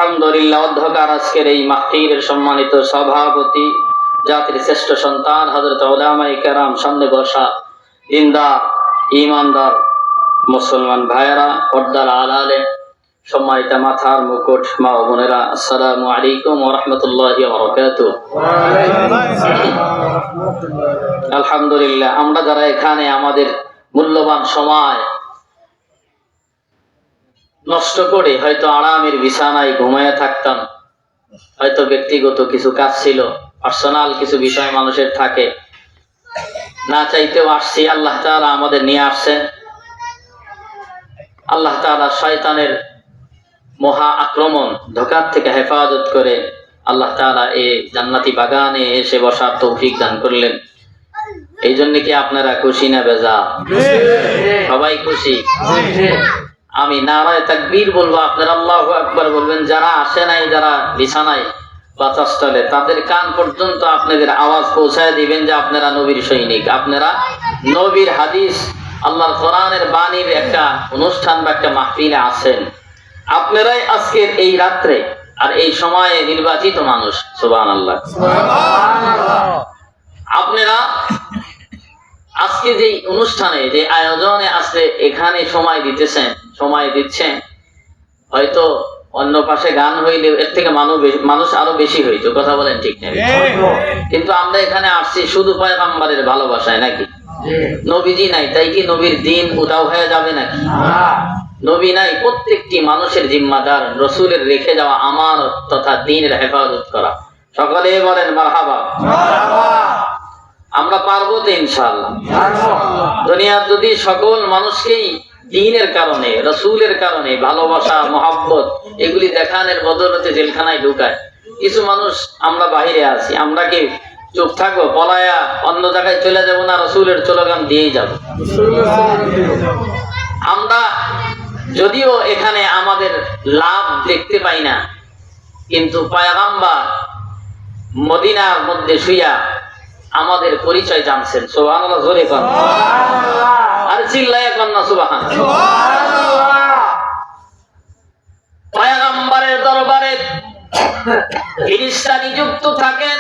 আলহামদুলিল্লাহ। অধ্যকার আজকের এই মাহফিলের সম্মানিত সভাপতি, জাতির শ্রেষ্ঠ সন্তান হযরত উলামায়ে কেরাম, সামনে বসা দিনদার ঈমানদার মুসলমান ভাইয়েরা, পর্দার আড়ালে সম্মানিত মাথার মুকুট মা ও বোনেরা, আসসালামু আলাইকুম ওয়া রাহমাতুল্লাহি ওয়া বারাকাতুহু। আলহামদুলিল্লাহ, আমরা যারা এখানে আমাদের মূল্যবান সময় নষ্ট করে হয়তো আরামের বিছানায় ঘুমিয়ে থাকতাম, হয়তো ব্যক্তিগত কিছু কাজ ছিল, পার্সোনাল কিছু বিষয় মানুষের থাকে, না চাইতেও আসছি। আল্লাহ তাআলা আমাদের নিয়ে আসছেন। আল্লাহ তাআলা শয়তানের মহা আক্রমণ ধোঁকার থেকে হেফাজত করে আল্লাহ তাআলা এই জান্নাতি বাগানে এসে বসার তৌফিক দান করলেন। এই জন্য কি আপনারা খুশি না বেজার? সবাই খুশি? আমি নারায়ে তাকবীর বলবো, আপনারা আল্লাহু আকবার বলবেন। যারা আসে নাই, যারা বিছানায় বাতাসতলে, তাদের কান পর্যন্ত আপনাদের আওয়াজ পৌঁছায় দিবেন যে আপনারা নবীর সৈনিক, আপনারা নবীর হাদিস আল্লাহর কোরআনের বাণীর একটা অনুষ্ঠান বা একটা মাহফিলে আছেন। আপনারাই আজকের এই রাত্রে আর এই সময়ে নির্বাচিত মানুষ। সুবহানাল্লাহ। আপনারা আজকে যে অনুষ্ঠানে, যে আয়োজনে আসলে এখানে সময় দিচ্ছেন, হয়তো অন্য পাশে গান হইলে এর থেকে মানুষ আরো বেশি হইতো, কথা বলেন ঠিক না? কিন্তু আমরা এখানে আসছি শুধু পয়গম্বরের ভালোবাসায়, নাকি? নবীজি নাই, তাই কি নবীর দিন উধাও হয়ে যাবে নাকি? নবী নাই, প্রত্যেকটি মানুষের জিম্মাদার রসুলের রেখে যাওয়া আমানত তথা দ্বীনের হেফাজত করা। সকলে বলেন মারহাবা। আমরা পারবো তো ইনশাআল্লাহ। দুনিয়ার যদি সকল মানুষকেই দ্বীনের কারণে, রসুলের কারণে ভালোবাসা, মহব্বত এগুলি দেখানোর বদলতে জেলখানায় ঢুকায়, কিছু মানুষ আমরা বাহিরে আছি, আমরা কি চুপ থাকবো? পলায়া অন্য জায়গায় চলে যাবো না? রসুলের স্লোগান দিয়েই যাব। আমরা যদিও এখানে আমাদের লাভ দেখতে পাই না, কিন্তু পয়গম্বর মদিনার মধ্যে শুইয়া আমাদের পরিচয় জানছেন। সুবহানাল্লাহ, জোরে কোন আর চিল্লায়া কোন না সুবহানাল্লাহ। পয়গম্বরের দরবারে ফেরেশতা নিযুক্ত থাকেন,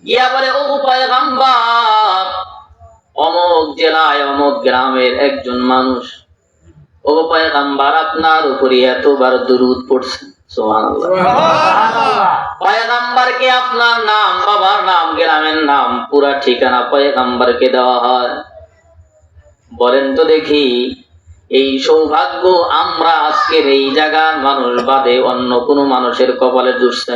গিয়া বলে, ও পয়গম্বর, অমুক জেলায় অমুক গ্রামের একজন মানুষ, ও পয়গম্বর আপনার উপরে এতবার দুরূদ পড়ছেন। সুবহানাল্লাহ। পয়গম্বরকে আপনার নাম, বাবার নাম, গ্রামের নাম, পুরা ঠিকানা পয়গম্বরকে দেওয়া হয়। বলেন তো দেখি, এই সৌভাগ্য আমরা আজকের এই জায়গার মানুষ বাদে অন্য কোন মানুষের কপালে জুটছে?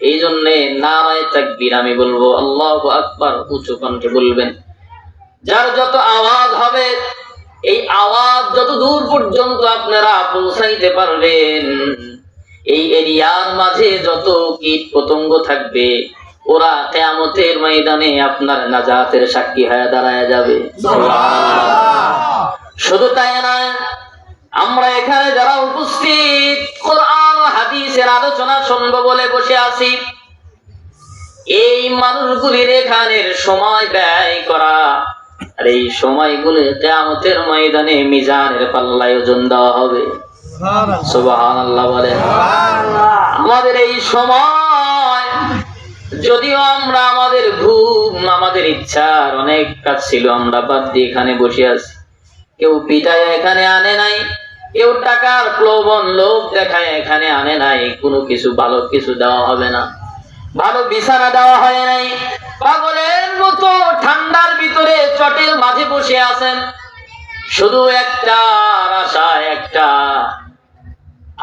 এই জন্য নারায়ে তাকবীর আমি বলবো, আল্লাহু আকবার উঁচু কণ্ঠে বলবেন। যার যত আওয়াজ হবে, এই আওয়াজ যত দূর পর্যন্ত আপনারা পৌঁছাইতে পারবেন, এই এরিয়ার মাঝে যত কীট পতঙ্গ থাকবে, ওরা কিয়ামতের ময়দানে আপনার নাজাতের সাক্ষী হয়ে দাঁড়ায় যাবে। শুধু তাই নয়, আমরা এখানে যারা উপস্থিত কোরআন হাদিসের আলোচনা শুনবো বলে বসে আছি, এই মানুষগুলির এখানের সময় ব্যয় করা, আর এই সময়গুলো কিয়ামতের ময়দানে মিজানের পাল্লায় ওজন দেওয়া হবে। সুবহানাল্লাহ বলেন। আমাদের এই সময়, যদিও আমরা আমাদের ঘুম, আমাদের ইচ্ছার অনেক কাজ ছিল, আমরা বাদ দিয়ে এখানে বসে আছি। কেউ পিটায় এখানে আনে নাই, কেউ টাকার প্রলোভন লোভ দেখায় এখানে আনে নাই। কোনো কিছু ভালো কিছু দেওয়া হবে না, ভালো বিছানা দেওয়া হয় নাই। পাগলের মতো ঠান্ডার ভিতরে চটের মাঝে বসে আছেন, শুধু একটা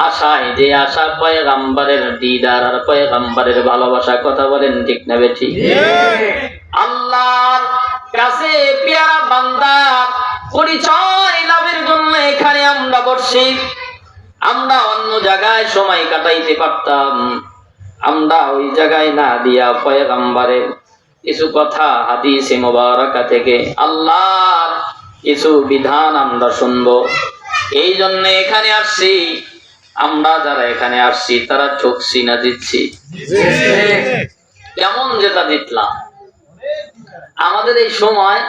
আশায়, যে আশা পয়গম্বরের দিদার আর পয়গম্বরের ভালোবাসা। কথা বলেন ঠিক না বেঠিক? আল্লাহর কাছে পেয়ারা বান্দার পরিচয় লাভের জন্য এখানে আমরা বসছি। আমরা অন্য জায়গায় সময় কাটাইতে পারতাম, আমরা ওই জায়গায় না দিয়া পয়গম্বরের কিছু কথা হাদিসে মুবারাকা থেকে আল্লাহর কিছু বিধান আমরা শুনবো। এই জন্য এখানে আসছি। আমরা যারা এখানে আসছি তারা ঠকছি না জিতছি? কেমন যেটা জিতলাম। আমাদের এই সময়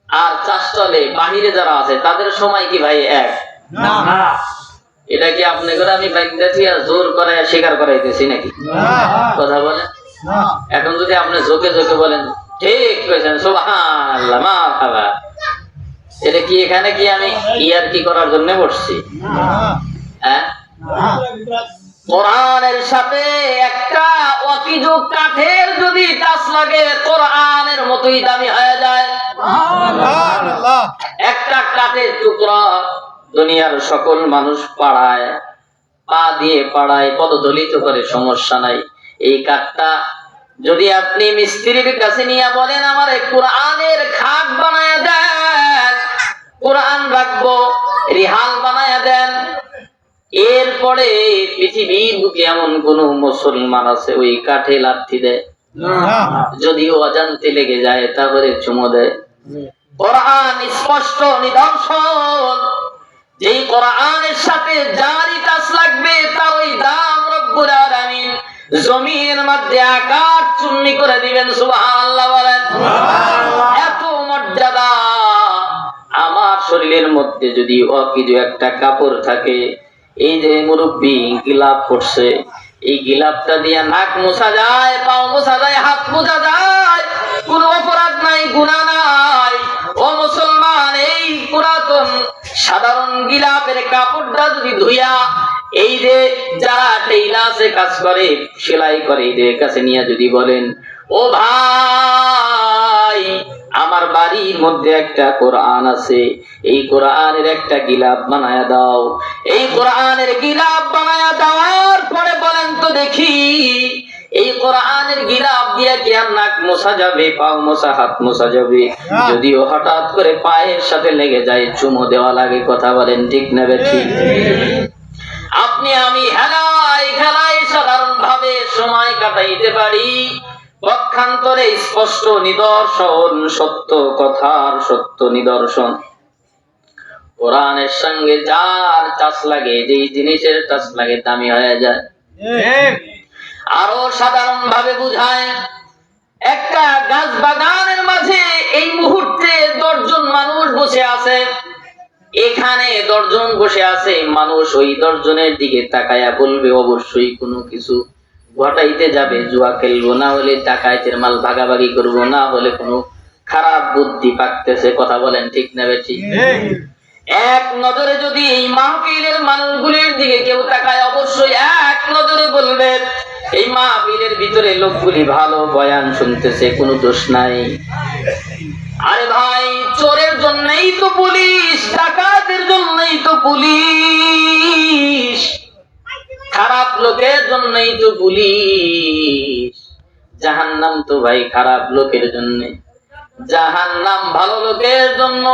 আর চাষতলে বাহিরে যারা আছে তাদের সময় কি ভাই এক? না। এটা কি আপনি করে আমি বাইকটাছি আর জোর করে স্বীকার করাইতেছি নাকি? কথা বলেন। এখন যদি আপনি জোকে জোকে বলেন ঠিক কইছেন সুবহানাল্লাহ মারহাবা, এটা কি এখানে কি আমি ইয়ার কি করার জন্য বসছি? হ্যাঁ, কোরআনের সাথে একটা অকিজু কাঠের যদি টাচ লাগে কোরআনের মতোই দামি হয়ে যায়। একটা কাঠের টুকরা দুনিয়ার সকল মানুষ পাড়ায় পা দিয়ে পাড়ায় পদদলিত করে, সমস্যা নাই। এই কাঠটা যদি আপনি মিস্ত্রির কাছে নিয়ে বলেন আমার কোরআনের খাট বানায় দেন, কোরআন রাখবো, রিহাল বানায় দেন, এরপরে পৃথিবীর বুকে এমন কোন মুসলমান আছে ওই কাঠে লাথি দেয়? যদিও অজান্তে লেগে যায় তারপরে চুমো দেয়। কোরআন স্পষ্ট নিদর্শন, যেই কোরআনের সাথে যারই টাচ লাগবে তার ওই দাম রব্বুল আলামিন জমিনের মধ্যে আকাশ চূর্ণি করে দিবেন। সুবহানাল্লাহ বলেন। এত মর্যাদা। আমার শরীরের মধ্যে যদি অকিজু একটা কাপড় থাকে, এই যে মুরব্বী গিলাপ পড়ছে, এই গিলাপটা দিয়ে নাক মোছা যায়, পাও মোছা যায়, হাত মোছা যায়, কোন অপরাধ নাই, গুনাহ নাই। ও মুসলমান, এই পুরাতন সাধারণ গিলাপের কাপড়টা যদি ধুইয়া এই যে যারা টেইলার্সে কাজ করে, সেলাই করে, এদের কাছে নিয়ে যদি বলেন ও ভাই আমার বাড়ির মধ্যে একটা কোরআন আছে, এই কোরআনের একটা গিলাপ বানায়া দাও, এই কোরআনের গিলাপ বানায়া দেওয়ার পরে বলেন তো দেখি এই কোরআনের গিলাপ দিয়ে কি আর নাক মোছা যাবে, পাও মোছা, হাত মোছা যাবে? যদিও হঠাৎ করে পায়ের সাথে লেগে যায়, চুমো দেওয়া লাগে। কথা বলেন ঠিক না ঠিক? আপনি আমি হেলায় খেলায় সাধারণ ভাবে সময় কাটাইতে পারি, পক্ষান্তরে স্পষ্ট নিদর্শন, সত্য কথার সত্য নিদর্শন। কোরআনের সঙ্গে যার টাচ লাগে, যেই জিনিসের টাচ লাগে দামি হয়ে যায়। আরো সাধারণ ভাবে বুঝায়, একটা গাছ বাগানের মাঝে এই মুহূর্তে 10 জন মানুষ বসে আছে, এখানে 10 জন বসে আছে, মানুষ ওই 10 জনের দিকে তাকায়া বলবে অবশ্যই কোনো কিছু ঘটাইতে যাবে, জুয়া খেলবো, না হলে ডাকাইতের মাল ভাগাভাগি করবো, না হলে কোনো খারাপ বুদ্ধি পাকতেছে। কথা বলেন ঠিক না ঠিক? এক নজরে যদি এই মাহফিলের মানুষগুলির দিকে কেউ তাকায়, অবশ্যই এক নজরে বলবে এই মাহফিলের ভিতরে লোকগুলি ভালো বয়ান শুনতেছে, কোনো দোষ নাই। আরে ভাই, চোরের জন্যই তো পুলিশ, ডাকাতের জন্যই তো পুলিশ, খারাপ লোকের জন্যই তো পুলিশ। জাহান্নাম তো ভাই খারাপ লোকের জন্য, জাহান্নাম ভালো লোকের জন্য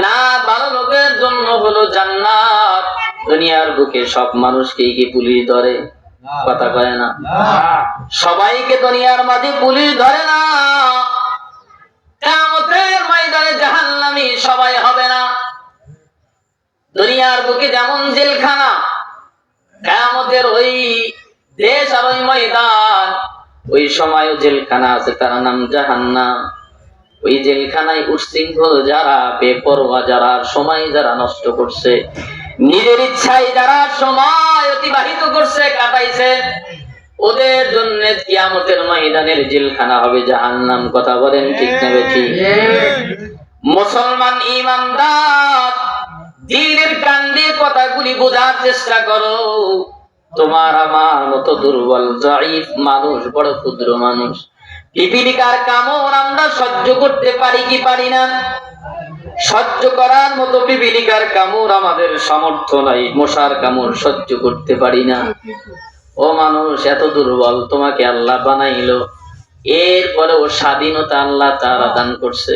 না, ভালো লোকের জন্য হলো জান্নাত। দুনিয়ার বুকে সব মানুষকে কি পুলিশ ধরে? কথা কয় না। সবাইকে দুনিয়ার মাঝে পুলিশ ধরে না। কিয়ামতের ময়দানে জাহান্নামী সবাই হবে না। দুনিয়ার বুকে যেমন জেলখানা, কিয়ামতের ওই দেশ আর ওই ময়দান, ওই সময়ও জেলখানা আছে, তার নাম জাহান্নাম। ওই জেলখানায় উচ্ছৃঙ্খল যারা, বেপরোয়া যারা, সময় যারা নষ্ট করছে, নিজের ইচ্ছায় যারা সময় অতিবাহিত করছে, কাটাইছে, ওদের জন্য কিয়ামতের ময়দানের জেলখানা হবে জাহান্নাম। কথা বলেন ঠিক না ঠিক? মুসলমান ঈমানদার, দিনের কান দিয়ে কথাগুলি বোঝার চেষ্টা করো। তোমার আমার মতো দুর্বল জয়ীফ মানুষ, বড় ক্ষুদ্র মানুষ, পিপিলিকার কামড় আমরা সহ্য করতে পারি কি পারি না? সহ্য করার মতো পিপিলিকার কামড় আমাদের সামর্থ্য নাই, মশার কামড় সহ্য করতে পারি না। ও মানুষ, এত দুর্বল তোমাকে আল্লাহ বানাইলো, এরপরেও স্বাধীনতা আল্লাহ তাআলা দান করছে।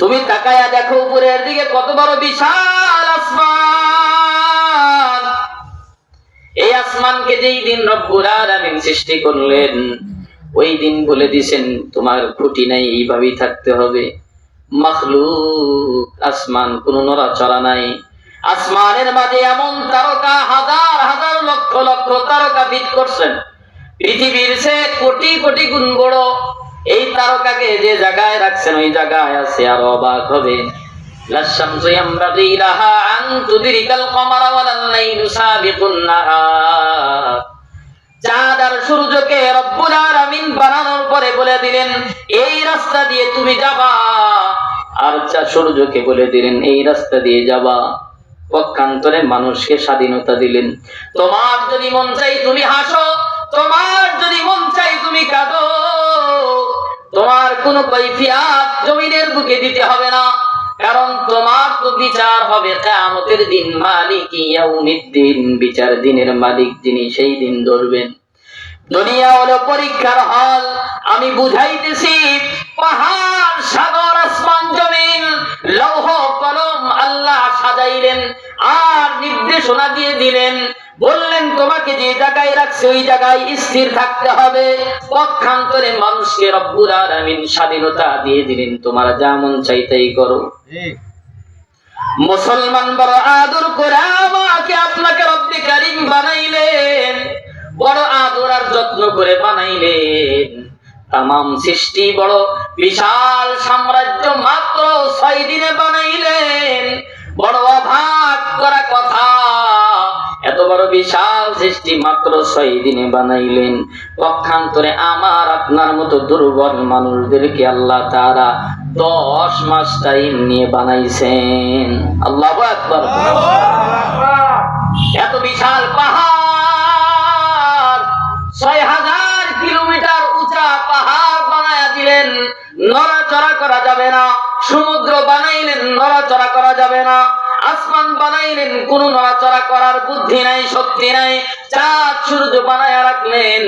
তুমি তাকায়া দেখো উপরের দিকে কত বড় বিশাল আসমান। এই আসমানকে যেই দিন রব্বুল আলামিন সৃষ্টি করলেন, ওই দিন বলে দিয়েছেন তোমার খুঁটি নাই, এইভাবেই থাকতে হবে। মাখলুক আসমান, কোন নড়াচড়া নাই। আসমানের মাঝে এমন তারকা হাজার হাজার লক্ষ লক্ষ তারকা ভিত করছেন, পৃথিবীর সে কোটি কোটি গুণ বড়। এই তারকাকে যে জায়গায় রাখছেন ওই জায়গায় আছে, আর অবাক হবে লাশ-শামসু ইয়ামবাগি লাহা আন তুদরিকাল কমারা ওয়ালাল লাইলু সাবিকুন নাহার। চাঁদ আর সূর্যকে রব্বুল আলামিন বানানোর পরে বলে দিলেন এই রাস্তা দিয়ে তুমি যাবা, আর সূর্যকে বলে দিলেন এই রাস্তা দিয়ে যাবা। পক্ষান্তরে মানুষকে স্বাধীনতা দিলেন। তোমার যদি মন চাই তুমি হাসো, তোমার যদি মন চাই তুমি কাঁদো, তোমার কোনো কৈফিয়ত জমিনের বুকে দিতে হবে না, কারণ তোমার তো বিচার হবে কিয়ামতের দিন। মালিকি ইয়াউমিদ্দিন, বিচার দিনের মালিক যিনি, সেই দিন ধরবেন। দুনিয়া হলো পরীক্ষার হল। আমি বুঝাইতেছি, পাহাড়, সাগর, আসমান, জমিন, লৌহ কলম আল্লাহ সাজাইলেন আর নির্দেশনা দিয়ে দিলেন, বললেন তোমাকে যে জায়গায় রাখছে ওই জায়গায় স্থির থাকতে হবে। পক্ষান্তরে মানুষকে রব্বুল আলামিন স্বাধীনতা দিয়ে দিলেন, তোমার যা মন চাই তাই করো। মুসলমান বড় আদর করে আমাকে আপনাকে রব্বে কারীম বানাইলেন, বড় আদর আর যত্ন করে বানাইলেন। তামাম সৃষ্টি বড় বিশাল সাম্রাজ্য মাত্র 6 দিনে বানাইলেন। বড় অবাক করা কথা, এত বড় বিশাল সৃষ্টি মাত্র 6 দিনে বানাইলেন। পক্ষান্তরে আমার আপনার মতো দুর্বল মানুষদেরকে আল্লাহ তাআলা 10 মাস টাইম নিয়ে বানাইছেন। আল্লাহু আকবার। এত বিশাল পাহাড়, 6000 কিলোমিটার উঁচা পাহাড় বানায়া দিলেন, নড়াচড়া করা যাবে না। সমুদ্র বানাইলেন, নড়াচড়া করা যাবে না। আসমান বানাইলেন, কোন নড়াচড়া করার বুদ্ধি নাই, শক্তি নাই। চাঁদ সূর্য বানায়া রাখলেন,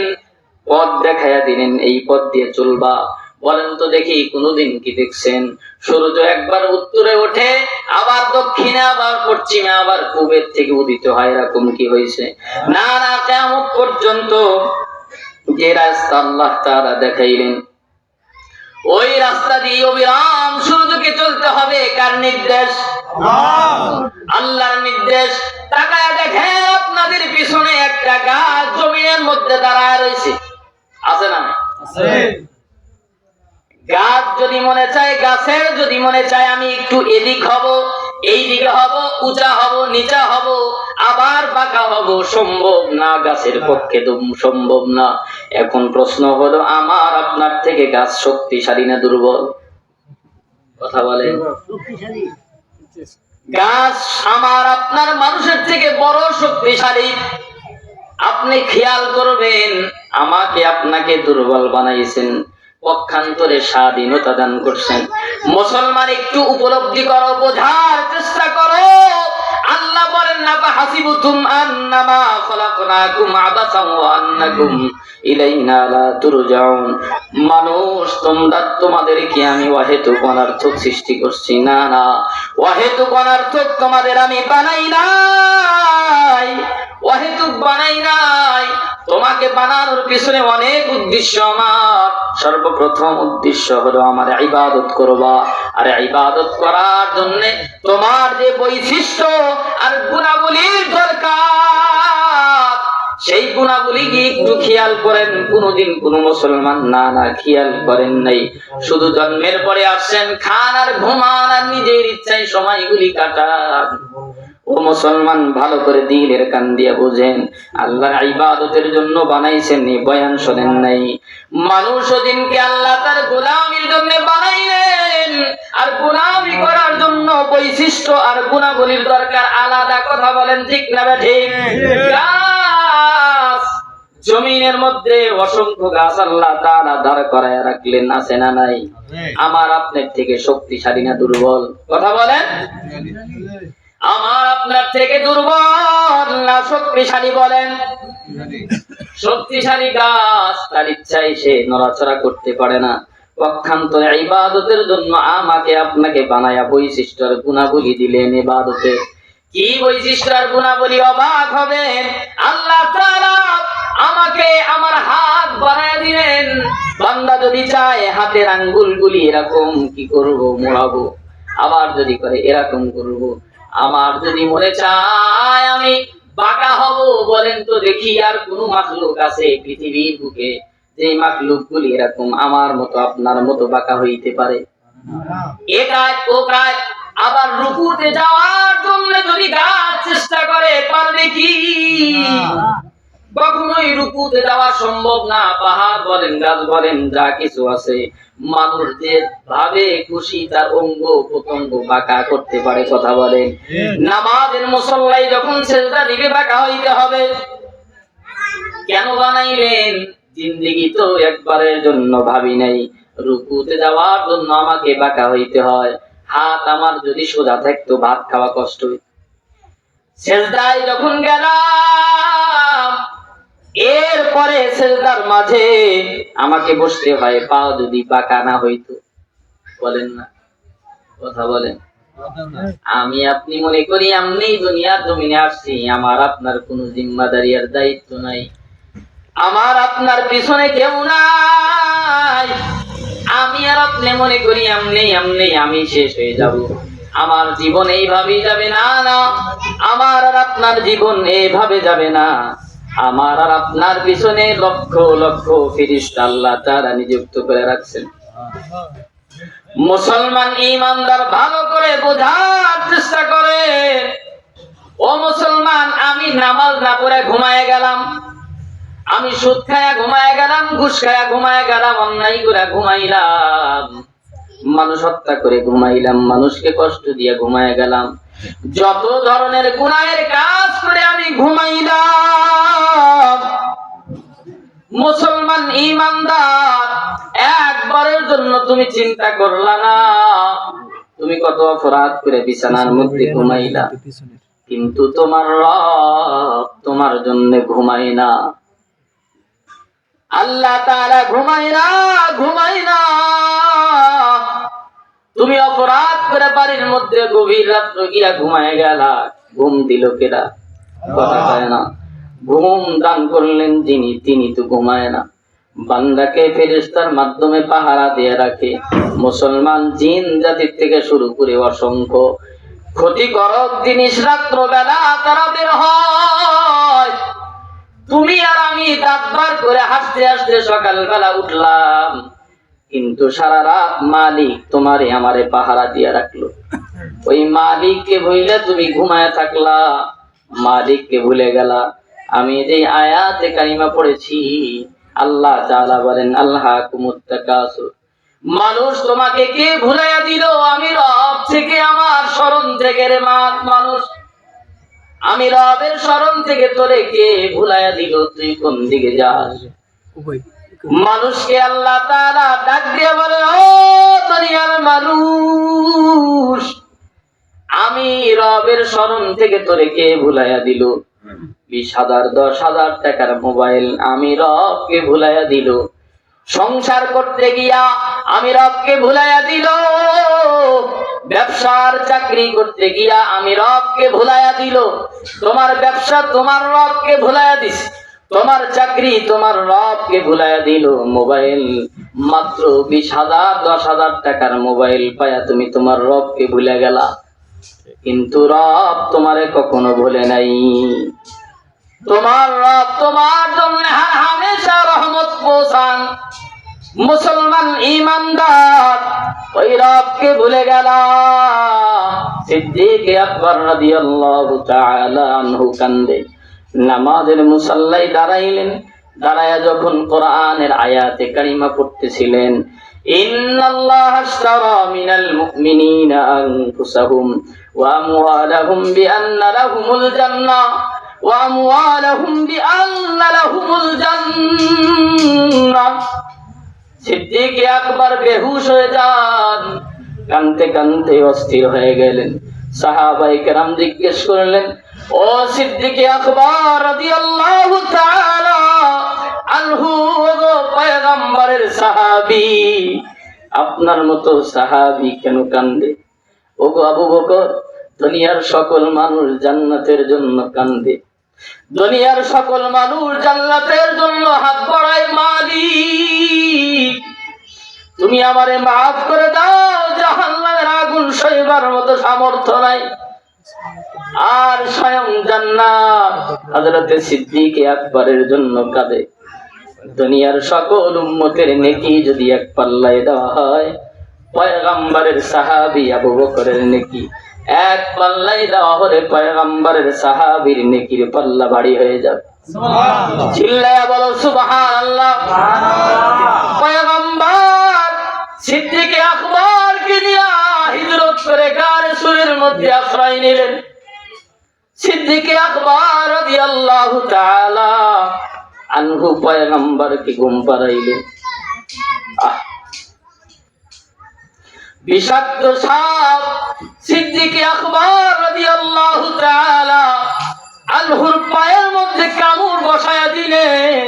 পথ দেখাইয়া দিলেন, এই পথ দিয়ে চলবা। বলেন তো দেখি কোনদিন কি দেখছেন সূর্য একবার উত্তরে ওঠে, আবার দক্ষিণে, আবার পশ্চিমে, আবার পূবের থেকে উদিত হয়? এরকম কি হয়েছে? না না, কিয়ামত পর্যন্ত যে রাস্তা আল্লাহ তাআলা দেখাইলেন ওই রাস্তা দিয়ে অবিরাম সূর্যকে চলতে হবে। কার নির্দেশ? আল্লাহর নির্দেশ। তাকায় দেখেন আপনাদের পিছনে একটা গাছ জমিনের মধ্যে দাঁড়ায় রয়েছে, আছে না? আছে। গাছ যদি মনে চায়, গাছের যদি মনে চায় আমি একটু এদিক হব, এই দিকে হব, উঁচা হব, নিচা হব, আবার বাঁকা হব, সম্ভব না, গাছের পক্ষে তো সম্ভব না। এখন প্রশ্ন হলো, আমার আপনার থেকে গাছ শক্তিশালী না দুর্বল? কথা বলেন। গাছ আমার আপনার মানুষের থেকে বড় শক্তিশালী। আপনি খেয়াল করবেন, আমাকে আপনাকে দুর্বল বানাইছেন, পক্ষান্তরে স্বাধীনতা দান করছেন। মুসলমান একটু উপলব্ধি করো, বোঝার চেষ্টা করো। আল্লাহ বলেন না হাসিবুতুম আন্নামা খলাকনাকুম আবাসান ওয়া আন্নাকুম ইলাইনা লা তুরজাউন। মানুষ, তোমাদেরকে আমি অহেতুক অনর্থক সৃষ্টি করছি? না না, অহেতুক অনর্থক তোমাদের আমি বানাই নাই, অহেতুক বানাই নাই। তোমাকে বানানোর পিছনে অনেক উদ্দেশ্য আমার। সর্বপ্রথম উদ্দেশ্য হলো আমার ইবাদত করবা, আর ইবাদত করার জন্য তোমার যে বৈশিষ্ট্য আর গুণাবলীর দরকার, সেই গুণাবলী কি একটু খেয়াল করেন? কোনদিন কোন মুসলমান না না খেয়াল করেন নাই। শুধু জন্মের পরে আসছেন, খান আর ঘুমান আর নিজের ইচ্ছায় সময়গুলি কাটান। ও মুসলমান, ভালো করে দিলের কান দিয়া বুঝেন, আল্লাহর ইবাদতের জন্য বানাইছেন, বয়ান শোনেন নাই। মানুষ দিনকে আল্লাহ তার গোলামির জন্য বানাইলেন, আর গোলামি করার জন্য বৈশিষ্ট্য আর গুণাবলীর দরকার আলাদা। কথা বলেন ঠিক না ঠিক? গাছ, জমিনের মধ্যে অসংখ্য গাছ আল্লাহ তাআলা দাঁড় করায় রাখলেন, আছে না নাই? আমার আপনার থেকে শক্তিশালী না দুর্বল? কথা বলেন। আমার আপনার থেকে দুর্বল না শক্তিশালী? বলেন। শক্তিশালী গাছ তার ইচ্ছায় সে নড়াচড়া করতে পারে না। পক্ষান্তরে ইবাদতের জন্য আমাকে আপনাকে বানায়া বৈশিষ্ট্য আর গুণাবলী দিলেন। ইবাদতে কি বৈশিষ্ট্য আর গুণাবলী? অবাক হবেন। আল্লাহ তাআলা আমাকে আমার হাত বানায় দিলেন। বান্দা যদি চায় হাতের আঙ্গুলগুলি এরকম কি করব, মোড়াবো, আবার যদি করে এরকম করব। আমার যদি মনে চায় আমি বাঁকা হব, বলেন তো দেখি আর কোন মাখলুক আছে পৃথিবীর বুকে যে মাখলুক গুলি এরকম আমার মতো আপনার মতো বাঁকা হইতে পারে? এ কাজ ও কাজ আবার রুকুতে যাওয়ার জন্য যদি গাছ চেষ্টা করে, পারবে কি? কখনোই রুকুতে যাওয়া সম্ভব না। পাহাড় বলেন, গাছ বলেন, যা কিছু আছে, মানুষ যে ভাবে খুশি তার অঙ্গ প্রত্যঙ্গ বাঁকা করতে পারে। কথা বলেন, নামাজের মুসল্লাই যখন সেজদা দিবে বাঁকা হইতে হবে। কেন বানাইলেন? জিন্দেগি তো একবারের জন্য ভাবি নাই, রুকুতে যাওয়ার জন্য আমাকে বাঁকা হইতে হয়। হাত আমার যদি সোজা থাকতো ভাত খাওয়া কষ্ট হইত। সেজদায় যখন গেলাম, এরপরে সেজদার মাঝে আমাকে বসতে হয়, পাও যদি বাঁকা না হইতো। বলেন না, কথা বলেন। আমি আপনি মনে করি আমি দুনিয়ার জমিনে আসছি, আমার আপনার কোনো জিম্মাদারি আর দায়িত্ব নাই, আমার আপনার পিছনে কেউ নাই। আমি আর আপনি মনে করি আমি শেষ হয়ে যাব, আমার জীবন এইভাবেই যাবে। না না, আমার আর আপনার জীবন এইভাবে যাবে না। আমার আর আপনার পিছনে লক্ষ লক্ষ ফেরেশতা আল্লাহ তাআলা নিযুক্ত করে রাখছেন। মুসলমান ঈমানদার ভালো করে বোঝার চেষ্টা করে। ও মুসলমান, আমি নামাজ না পড়ে ঘুমায় গেলাম, আমি সুদ খায়া ঘুমায় গেলাম, ঘুষ খায়া ঘুমায় গেলাম, অন্যায় করে ঘুমাইলাম, মানুষ হত্যা করে ঘুমাইলাম, মানুষকে কষ্ট দিয়ে ঘুমায় গেলাম, যত ধরনের গুনাহের কাজ করে আমি ঘুমাইলাম। মুসলমান ঈমানদার, একবারের জন্য তুমি চিন্তা করলা না তুমি কত অপরাধ করে বিছানার মধ্যে ঘুমাইলা, কিন্তু তোমার রব তোমার জন্য ঘুমায় না। আল্লাহ তাআলা ঘুমায় না। তুমি অপরাধ করে বাড়ির মধ্যে গভীর রাত্রে গিয়া ঘুমায় গেলা, ঘুম দিল কেডা? কথা কয় না। ঘুম দান করলেন যিনি, তিনি তো ঘুমায় না। বান্দাকে ফেরেশতার মাধ্যমে পাহারা দিয়ে রাখে। মুসলমান জিন জাতির থেকে শুরু করে অসংখ্য ক্ষতিকারক জিনিস রাত্রবেলা তারা বের হয়। তুমি আর আমি দাঁত বার করে হাসতে হাসতে সকালবেলা উঠলাম, কিন্তু সারা রাত মালিক তোমারে আমারে পাহারা দিয়ে রাখলো। ওই মালিককে ভুলে তুমি ঘুমায় থাকলা, মালিককে ভুলে গেলা। আমি যে আয়াতে কারিমা পড়েছি, আল্লাহ তাআলা বলেন আল্লাহকুমুত তাকাসুর, মানুষ তোমাকে কে ভুলাইয়া দিল? আমি রব থেকে, আমার স্মরণ থেকে রে মানুষ, আমি রবের স্মরণ থেকে তোরে কে ভুলাইয়া দিল? তুই কোন দিকে যাস? মানুষকে আল্লাহ তাআলা ডাক দিয়ে বলে, ও দুনিয়ার মানুষ, আমি রবের স্মরণ থেকে তোরে কে ভুলাইয়া দিল? 20,000 10,000 টাকার মোবাইল আমি রবকে ভুলাইয়া দিল। সংসার করতে গিয়া আমি রবকে ভুলাইয়া দিল। ব্যবসার চাকরি করতে গিয়া আমি রবকে ভুলাইয়া দিল। তোমার ব্যবসা তোমার রবকে ভুলাইয়া দিস, তোমার চাকরি তোমার রবকে ভুলাইয়া দিল। মোবাইল মাত্র 20,000 10,000 টাকার মোবাইল পায়া তুমি তোমার রবকে ভুলে গেলা, কিন্তু রব তোমারে কখনো ভুলে নাই। তোমার রব তোমার জন্য হর হামেশা রহমত পৌঁছান। মুসলমান ঈমানদার ওই রবকে ভুলে গেল। সিদ্দিক আকবর রাদিয়াল্লাহু তাআলা আনহু কান্দে। নামাজের মুসাল্লায় দাঁড়াইলেন, দাঁড়ায়া যখন কোরআনের আয়াতে কারিমা পড়তেছিলেন, ইন্নাল্লাহা আশতারা মিনাল মুমিনিনা আনফুসাহুম ওয়া আমওয়ালাহুম বিআন্না লাহুমুল জান্নাহ ওয়া আমওয়ালাহুম বিআন্না লাহুমুল জান্নাহ। সিদ্দিক আকবর বেহুশ হয়ে যান, কাঁদতে কাঁদতে অস্থির হয়ে গেলেন। সাহাবায়ে কেরাম জিজ্ঞেস করলেন, ও সিদ্দিক আকবর রাদিয়াল্লাহু তাআলা আনহু, গো পয়গম্বরের সাহাবী, আপনার মতো সাহাবী কেন কান্দে? ওগো আবু বকর, দুনিয়ার সকল মানুষ জান্নাতের জন্য কান্দে, দুনিয়ার সকল মানুষ জান্নাতের জন্য হাত বাড়ায়। মালিক, তুমি আমারে মাফ করে দাও, জাহান্নামের আগুন সইবার মতো সামর্থ্য নাই। আর স্বয়ং জান্নাত হযরত সিদ্দিক আকবরের জন্য কাঁদে। দুনিয়ার সকল উম্মতের নেকি যদি এক পাল্লায় দেওয়া হয়, পয়গম্বরের সাহাবী আবু বকরের নেকি এক পাল্লাই দেওয়া হলে পয়গম্বরের সাহাবীর নেকির পাল্লা ভারী হয়ে যাবে। সুবহানাল্লাহ, চিল্লায়া বলো সুবহানাল্লাহ। পয়গম্বর সিদ্দিক আকবরকে নিয়ে হিজরত করে গারে সুরের মধ্যে আশ্রয় নিলেন। সিদ্দিক আকবর রাদিয়াল্লাহু তাআলা আনহু পয়গম্বরকে ঘুম পাড়াইলেন। বিষাক্ত সাপ সিদ্দিক আকবর রাদিয়াল্লাহু তাআলা আনহুর পায়ের মধ্যে কামড় বসায়া দিলেন।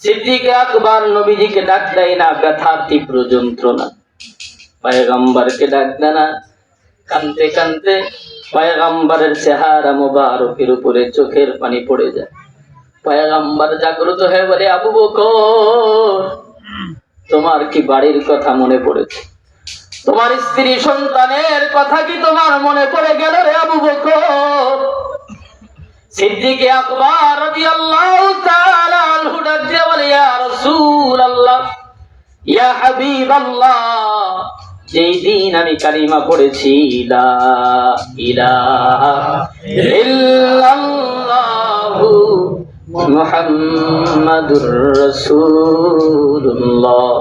সিদ্দিক আকবর নবীজিকে ডাক দেয় না, ব্যথার তীব্র যন্ত্রণা। পয়গম্বরকে ডাক দেয় না, কাঁদতে কাঁদতে পয়গম্বরের চেহারা মোবারকের উপরে চোখের পানি পড়ে যায়। পয়গম্বর জাগ্রত হয়ে বলে, আবু বকর, তোমার কি বাড়ির কথা মনে পড়েছে? তোমার স্ত্রী সন্তানের কথা কি তোমার মনে পড়ে গেল রে আবু বকর? সিদ্দিক আকবর রাদিয়াল্লাহু তাআলা আনহু ডাক দিয়ে বলে, ইয়া রাসূলুল্লাহ, ইয়া হাবিবাল্লাহ, যেই দিন আমি কালিমা পড়েছি লা ইলাহা ইল্লাল্লাহু মুহাম্মাদুর রাসূলুল্লাহ,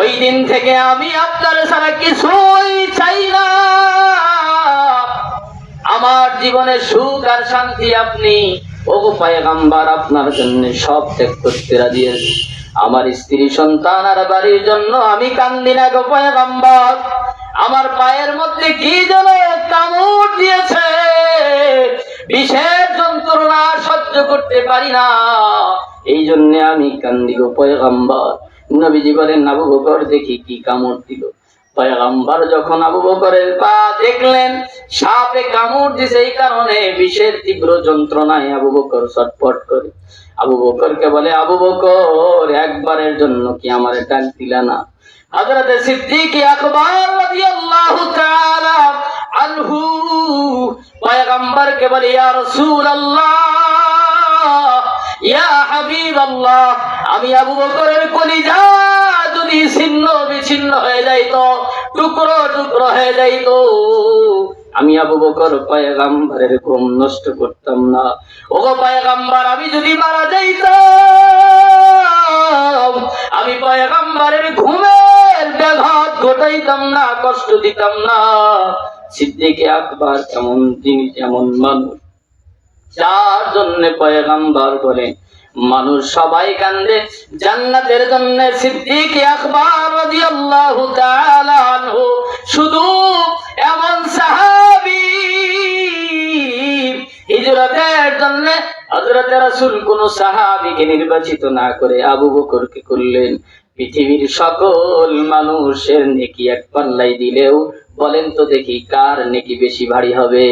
ওই দিন থেকে আমি আপনার ছাড়া কিছুই চাই না। আমার জীবনে সুখ আর শান্তি আপনি। ওগো পয়গম্বর, আপনার জন্য সব ত্যাগ করতে রাজি আছি। আমার স্ত্রী সন্তান আর বাড়ির জন্য আমি কান্দি না গো পয়গম্বর। আমার পায়ের মধ্যে কি যেন কামড় দিয়েছে, বিষের যন্ত্রণা সহ্য করতে পারি না, এই জন্য আমি কান্দি গো পয়গম্বর। নবীজি বলেন, আবু বকর দেখি কি কামড় দিল। পয়গম্বর যখন আবু বকরের পা দেখলেন সাপে কামড় দিছে, এই কারণে বিষের তীব্র যন্ত্রণায় আবু বকর ছটফট করে। আবু বকরকে বলে, আবু বকর, একবারের জন্য কি আমারে ডাক দিলা না? হযরত সিদ্দিক আকবর রাদিয়াল্লাহু তাআলা আনহু পয়গম্বরকে বলে, ইয়া রাসূলুল্লাহ, ইয়া হাবিবাল্লাহ, আমি আবু বকরের কলিজা যদি ছিন্ন বিচ্ছিন্ন হয়ে যাইতো, টুকরো টুকরো হয়ে যাইতো, আমি আবু বকর পয়গম্বরের ঘুম নষ্ট করতাম না। ওগো পয়গম্বর, আমি যদি মারা যাইতাম, আমি পয়গম্বরের ঘুমের ব্যাঘাত ঘটাইতাম না, কষ্ট দিতাম না। সিদ্দিক আকবর এমন জিনিস, এমন মানুষ যার জন্য পয়গম্বর বলে মানুষ সবাই কান্দে জান্নাতের জন্য। সিদ্দিক আকবর রাদিয়াল্লাহু তাআলা আনহু শুধু এমন সাহাবী, হিজরতের জন্য হযরত রাসূল কোন সাহাবীকে নির্বাচিত না করে আবু বকরকে করলেন। পৃথিবীর সকল মানুষের নেকি এক পাল্লাই দিলেও বলেন তো দেখি কার নেকি বেশি ভারী হবে?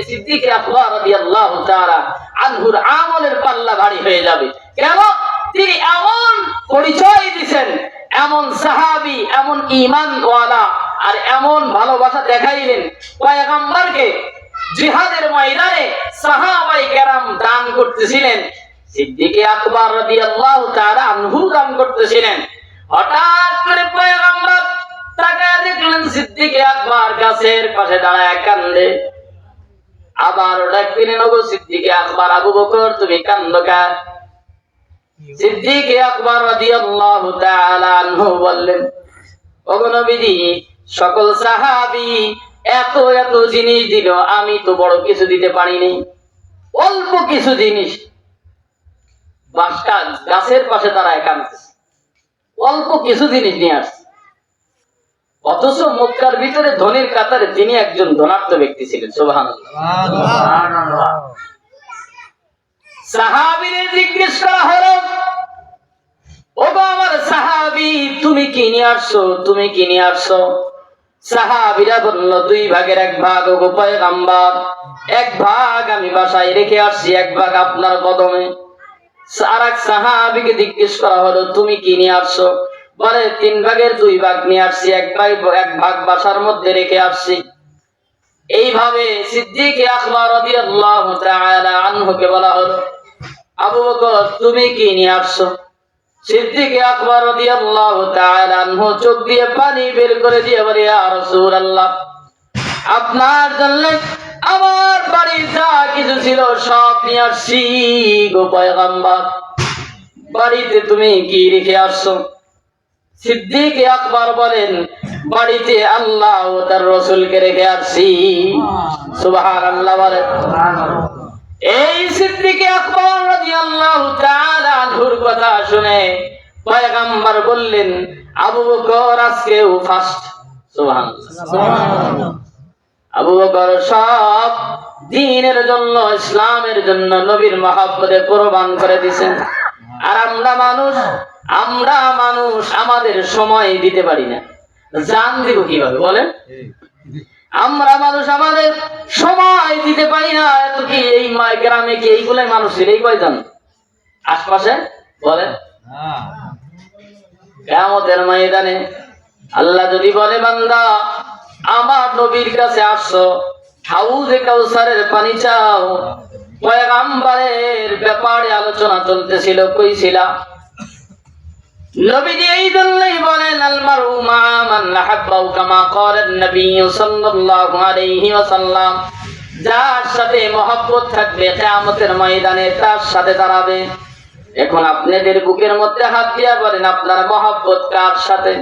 সিদ্দিক আকবর রাদিয়াল্লাহু তাআলা আনহুর আমলের পাল্লা ভারী হয়ে যাবে। কেন? তিনি এমন পরিচয় দিয়েছেন, এমন সাহাবী, এমন ঈমানওয়ালা, আর এমন ভালোবাসা দেখাইলেন। পয়গম্বরকে জিহাদের ময়দানে সাহাবায়ে কেরাম দান করতেছিলেন, সিদ্দিক আকবর রাদিয়াল্লাহু তাআলা আনহু দান করতেছিলেন। হঠাৎ করে পয়গম্বর তাকায় দেখলেন সিদ্দিক আকবর গাছের পাশে দাঁড়ায় কান্দে। আবার ডাক দিলেন, ওগো সিদ্দিক আকবর, আবু বকর তুমি কান্দো কেন? সিদ্দিক আকবর রাদিয়াল্লাহু তাআলা আনহু বললেন, ওগো নবীজি, সকল সাহাবী এত এত জিনিস দিল, আমি তো বড় কিছু দিতে পারিনি, অল্প কিছু জিনিস। গাছের পাশে দাঁড়ায় কাঁদতেছে, অল্প কিছু জিনিস নিয়ে আসছে। অথচ মক্কার ভিতরে ধনীর কাতারে তিনি একজন ধনাঢ্য ব্যক্তি ছিলেন। সুবহানাল্লাহ। সাহাবীরে জিজ্ঞেস করা হলো, ওগো আমার সাহাবী, তুমি কি নিয়ে আসছো? তুমি কি নিয়ে আসছো? সাহাবীরা বলল, 2 ভাগের 1 ভাগ ওগো পয়গম্বর, 1 ভাগ আমি বাসায় রেখে আসছি, 1 ভাগ আপনার কদমে। আরেক সাহাবীকে জিজ্ঞেস করা হলো, তুমি কি নিয়ে আসছো? বলে, 3 ভাগের 2 ভাগ নিয়ে আসছি, 1 ভাগ বাসার মধ্যে রেখে আসছি। এইভাবে সিদ্দিক আকবর রাদিয়াল্লাহু তাআলা আনহুকে বলা হলো, আবু বকর তুমি কি নিয়ে আসছো? সিদ্দিক আকবর রাদিয়াল্লাহু তাআলা আনহু চোখ দিয়ে পানি বের করে দিয়ে বলে, ইয়া রাসূলুল্লাহ, আপনার জন্য আমার বাড়ি যা কিছু ছিল সব নিয়ে আসছি গো পয়গম্বর, বাড়িতে তুমি কি রেখে আসছো? সিদ্দিক আকবর বলেন, বাড়িতে আল্লাহ ও তার রাসূলকে রেখে আসছি। সুবহানাল্লাহ বলেন। এই সিদ্দিক আকবর রাদিয়াল্লাহু তাআলা আনহুর কথা শুনে পয়গম্বর বললেন, আবু বকর আজকেও ফার্স্ট। সুবহানাল্লাহ। আবু বকর সব দ্বীনের জন্য, ইসলামের জন্য নবীর মহব্বতে কুরবান করে দিয়েছেন। আর আমরা মানুষ আমাদের সময় দিতে পারি না, জান দিব কিভাবে বলেন? আমরা মানুষ আমাদের সময় দিতে পারি না। এত কি এই গ্রামে কি এইগুলাই মানুষ ছিল? এই কয়জন আশপাশে বলেন? কিয়ামতের ময়দানে আল্লাহ যদি বলে, বান্দা আমার নবীর কাছে আসছো, হাউজে কাউসারের পানি চাও, পয়গম্বরের ব্যাপারে আলোচনা চলতেছিল, কই ছিলা? নবীজি এই জন্যই বলেন, আল মারউ মা মান আহাব্বাহু কামা ক্বালান নবী সাল্লাল্লাহু আলাইহি ওয়াসাল্লাম, যার সাথে মহব্বত থাকবে কিয়ামতের ময়দানে তার সাথে দাঁড়াবে। এখন আপনাদের বুকের মধ্যে হাত দিয়া বলেন, আপনার মহব্বত কার সাথে?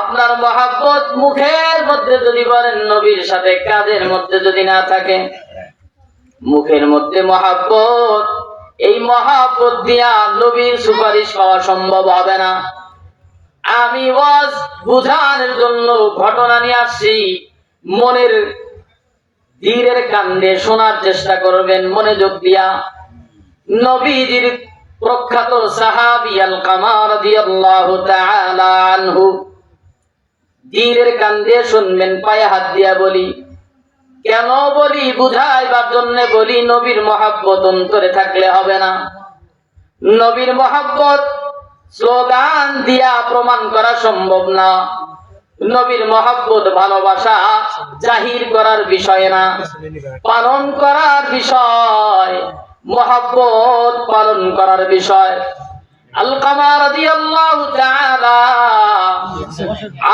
আপনার মহব্বত মুখের মধ্যে যদি বলেন নবীর সাথে, কাজের মধ্যে যদি না থাকে, মুখের মধ্যে মহব্বত, এই মহব্বত দিয়া নবীর সুপারিশ পাওয়া সম্ভব হবে না। আমি ওয়াজ বুঝানোর জন্য ঘটনা নিয়ে আসছি, মনের ধীরের কান্দে শোনার চেষ্টা করবেন মনোযোগ দিয়া। নবীজির প্রখ্যাত সাহাবী আলকামা রাদিয়াল্লাহু তাআলা আনহু, ধীরের কান্দে শুনবেন, পায়ে হাত দিয়া বলি। কেন বলি? বুঝাইবার জন্য বলি। নবীর মহব্বত অন্তরে থাকলে হবে না। নবীর মহব্বত স্লোগান দিয়া প্রমাণ করা সম্ভব না। নবীর মহব্বত ভালোবাসা জাহির করার বিষয় না, পালন করার বিষয়। মহব্বত পালন করার বিষয়। আলকামা রাদিয়াল্লাহু তাআলা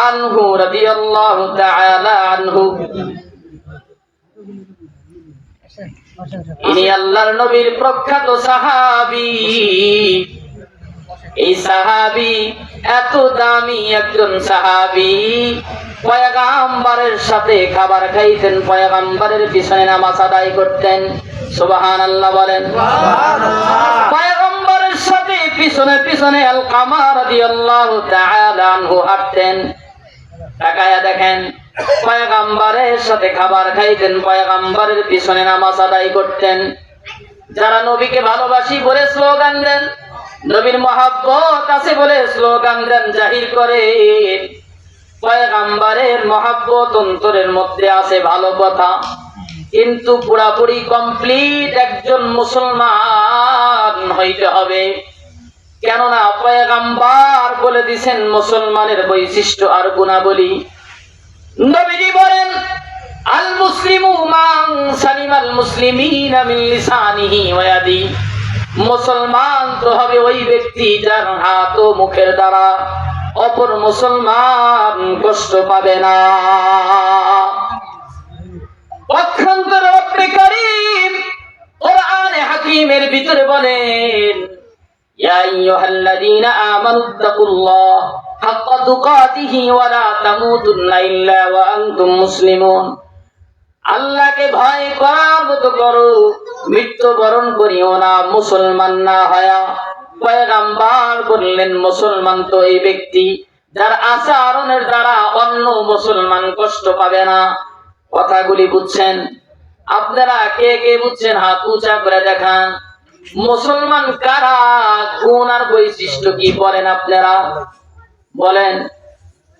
আনহু রাদিয়াল্লাহু তাআলা আনহু, ইনি আল্লাহর নবীর প্রখ্যাত সাহাবী। এই সাহাবী এত দামি একজন সাহাবী, পয়গম্বরের সাথে খাবার খাইতেন, পয়গম্বরের পিছনে নামাজ আদায় করতেন। সুবহানাল্লাহ বলেন। পয়গম্বরের সাথে পিছনে পিছনে আলকামা রাদিয়াল্লাহু তাআলা আনহু হাঁটতেন। তাকায়া দেখেন, পয়গম্বরের সাথে খাবার খাইতেন, পয়গম্বরের পিছনে নামাজ আদায় করতেন। যারা নবীকে ভালোবাসি বলে স্লোগান দেন, নবীর মহব্বত আছে বলে স্লোগান দেন, জাহির করে পয়গম্বরের মহব্বত অন্তরের মধ্যে আছে, ভালো কথা। কিন্তু পুরাপুরি কমপ্লিট একজন মুসলমান হইতে হবে। কেননা পয়গম্বর বলে দিয়েছেন মুসলমানের বৈশিষ্ট্য আর গুণাবলী। নবীজি বলেন, আল মুসলিমু মান সালিমাল মুসলিমিনা মিন লিসানিহি ওয়া ইয়াদিহি, মুসলমান তো হবে ওই ব্যক্তি যার হাত ও মুখের দ্বারা অপর মুসলমান কষ্ট পাবে না। পক্ষান্তরে রব্বে কারীম কোরআনে হাকীমের ভিতরে বলেন, ইয়া আইয়ুহাল্লাযীনা আমানুত্তাকুল্লাহ হাক্কা তুকাতিহি ওয়া লা তামুতুন্না ইল্লা ওয়া আনতুম মুসলিমুন, আল্লাহকে ভয় করার মতো করো, মৃত্যুবরণ করিও না মুসলমান না হয়া। পয়গম্বর বললেন, মুসলমান তো এই ব্যক্তি যার আচরণের দ্বারা অন্য মুসলমান কষ্ট পাবে না। কথাগুলি বুঝছেন আপনারা? কে কে বুঝছেন হাত উঁচা করে দেখান। মুসলমান কারা? গুণ আর বৈশিষ্ট্য কি বলেন আপনারা? বলেন।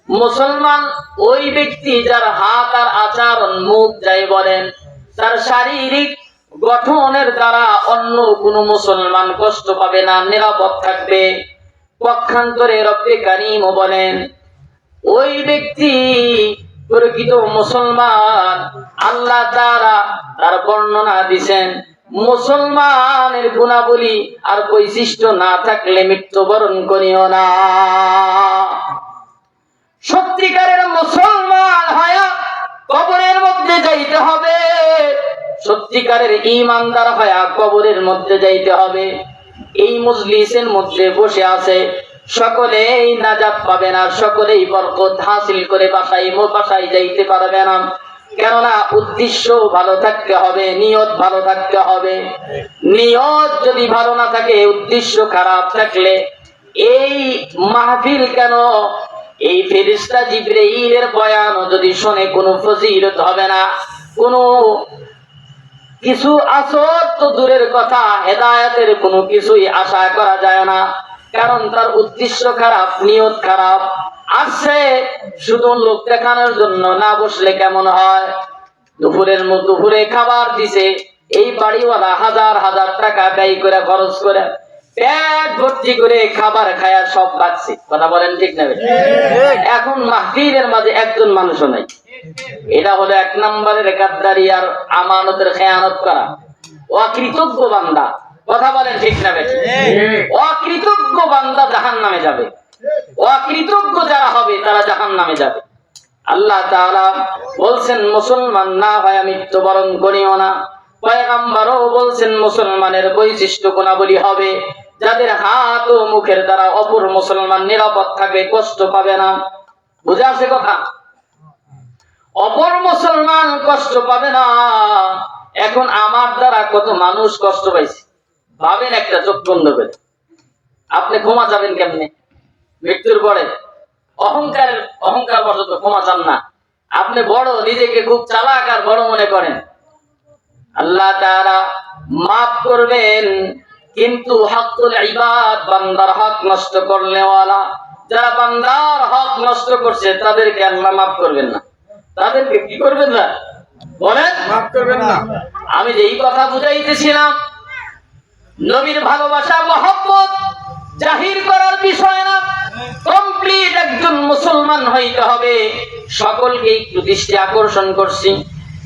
মুসলমান ওই ব্যক্তি যার হাত আর আচরণ, মুখ যাই বলেন, তার শারীরিক গঠনের দ্বারা অন্য কোন মুসলমান কষ্ট পাবে না, নিরাপদ থাকবে। পক্ষান্তরে রব্বে কারীম বলেন, ওই ব্যক্তি প্রকৃত মুসলমান। আল্লাহ তাআলা তার বর্ণনা দিয়েছেন, মুসলমানের গুণাবলী আর বৈশিষ্ট্য না থাকলে মৃত্যুবরণ করিও না। সত্যিকারের মুসলমান হয়ে কবরের মধ্যে যাইতে হবে, সত্যিকারের ঈমানদার হয়ে কবরের মধ্যে যাইতে হবে। এই মজলিসের মধ্যে বসে আছে সকলেই নাজাত পাবে না, সকলেই বরকত হাসিল করে বাসায় যাইতে পারবে না। কেননা উদ্দেশ্য ভালো থাকতে হবে, নিয়ত ভালো থাকতে হবে। নিয়ত যদি ভালো না থাকে, উদ্দেশ্য খারাপ থাকলে এই মাহফিল কেন, এই ফেরেশতা জিবরাইলের বয়ান যদি শুনে কোনো ফজিলত হবে না, কোনো কিছু আসর তো দূরের কথা, হেদায়েতের কোনো কিছুই আশা করা যায় না। কারণ তার উদ্দেশ্য খারাপ, নিয়ত খারাপ। আসছে শুধু লোক দেখানোর জন্য, না বসলে কেমন হয়? দুপুরে খাবার দিছে, এই বাড়িওয়ালা হাজার হাজার টাকা ব্যয় করে খরচ করে পেট ভর্তি করে খাবার খায়া সব পাচ্ছে। কথা বলেন ঠিক না? এখন মাহফিলের মাঝে একজন মানুষও নাই। এটা হলো এক নম্বরের গাদ্দারি আর আমানতের খেয়ানত করা। অকৃতজ্ঞ বান্দা। কথা বলেন ঠিক না? অকৃতজ্ঞ বান্দা জাহান্নামে যাবে। অকৃতজ্ঞ যারা হবে তারা জাহান্নামে যাবে। আল্লাহ তাআলা বলছেন মুসলমান না হয় মৃত্যুবরণ করিও না। পয়গম্বরও বলছেন মুসলমানের বৈশিষ্ট্য গুণাবলী হবে যাদের হাত ও মুখের দ্বারা অপর মুসলমান নিরাপদ থাকবে, কষ্ট পাবে না। বুঝা আছে কথা? অপর মুসলমান কষ্ট পাবে না। এখন আমার দ্বারা কত মানুষ কষ্ট পাইছে ভাবেন। একটা চোখ বন্ধ করে আপনি ক্ষমা চাবেন কেমনে? মৃত্যুর পরে অহংকার বশত ক্ষমা চান না। আপনি বড়, নিজেকে খুব চালাক আর বড় মনে করেন। আল্লাহ তাআলা মাফ করবেন, কিন্তু হকুল ইবাদ, বান্দার হক নষ্ট করলে ওয়ালা, যারা বান্দার হক নষ্ট করছে তাদেরকে আল্লাহ মাফ করবেন না। তাদেরকে কি করবেন না? বলেন, মাফ করবেন না। আমি যে এই কথা বুঝাইতেছিলাম, নবীর ভালোবাসা মহব্বত জাহির করার বিষয় না, কমপ্লিট একজন মুসলমান হইতে হবে। সকলকে একটু দৃষ্টি আকর্ষণ করছি,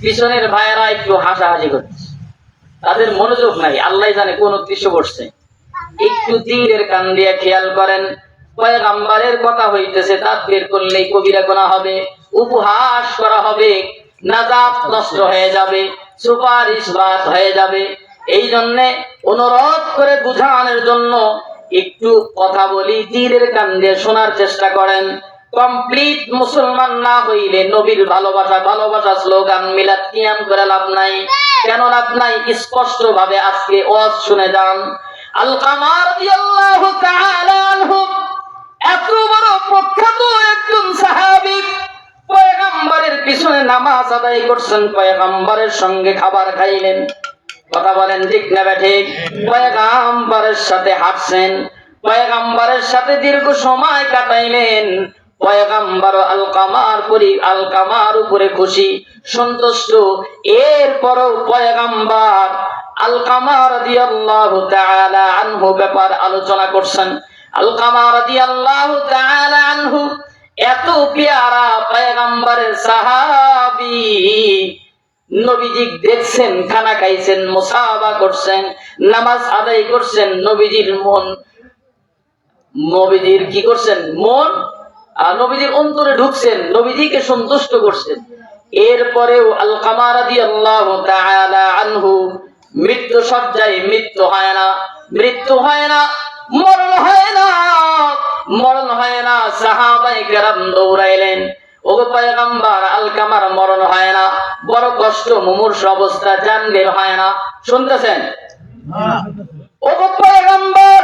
পিছনের ভাইয়েরা একটু হাসাহাসি করছে, তাদের মনোযোগ নাই, আল্লাহ জানে কোন উদ্দেশ্য করছে। একটু দিলের কান দিয়ে খেয়াল করেন। পয়গম্বরের কথা হইতেছে, দাঁত বের করলেই কবিরা গুনাহ হবে, উপহাস করা হবে, নাজাত নষ্ট হয়ে যাবে, সুপারিশ বাদ হয়ে যাবে। এই জন্যে অনুরোধ করে বুঝানোর জন্য একটু কথা বলি, দিলের কান দিয়ে শোনার চেষ্টা করেন। কমপ্লিট মুসলমান না হইলে নবীর ভালোবাসা স্লোগান মিলাদ কিয়াম করে লাভ নাই। কেন লাভ নাই? স্পষ্ট ভাবে আজকে ওয়াজ শুনে যান। আলকামা রাদিয়াল্লাহু তাআলা আনহু এত বড় প্রখ্যাত একজন সাহাবী, পয়গম্বরের পিছনে নামাজ আদায় করছেন, পয়গম্বরের সঙ্গে খাবার খাইলেন। কথা বলেন ঠিক না ঠিক? পয়গম্বরের সাথে হাঁটছেন, পয়গম্বরের সাথে দীর্ঘ সময় কাটাইলেন। পয়গম্বর আলকামার উপরে খুশি, সন্তুষ্ট। এরপরও পয়গম্বর আলকামা রাদিয়াল্লাহু তাআলা আনহু ব্যাপার আলোচনা করছেন। আলকামা রাদিয়াল্লাহু তাআলা আনহু এত পেয়ারা পয়গম্বরের সাহাবী, নবীজি দেখছেন, খানা খাইছেন, মুসাফা করছেন, নামাজ আদায় করছেন, নবীজির কি করছেন? মন নবীজির অন্তরে ঢুকছেন, নবীজিকে সন্তুষ্ট করছেন। এরপরেও আলকামা রাদিয়াল্লাহু তাআলা আনহু মৃত্যু সজ্জায়, মৃত্যু হয় না, মরণ হয় না। সাহাবায়ে কেরাম দৌড়াইলেন, ও পয়গম্বর, আলকামার মরণ হয় না, বড় কষ্ট, মুমূর্ষু অবস্থা, জান বের হয় না। শুনতেছেন? ও পয়গম্বর,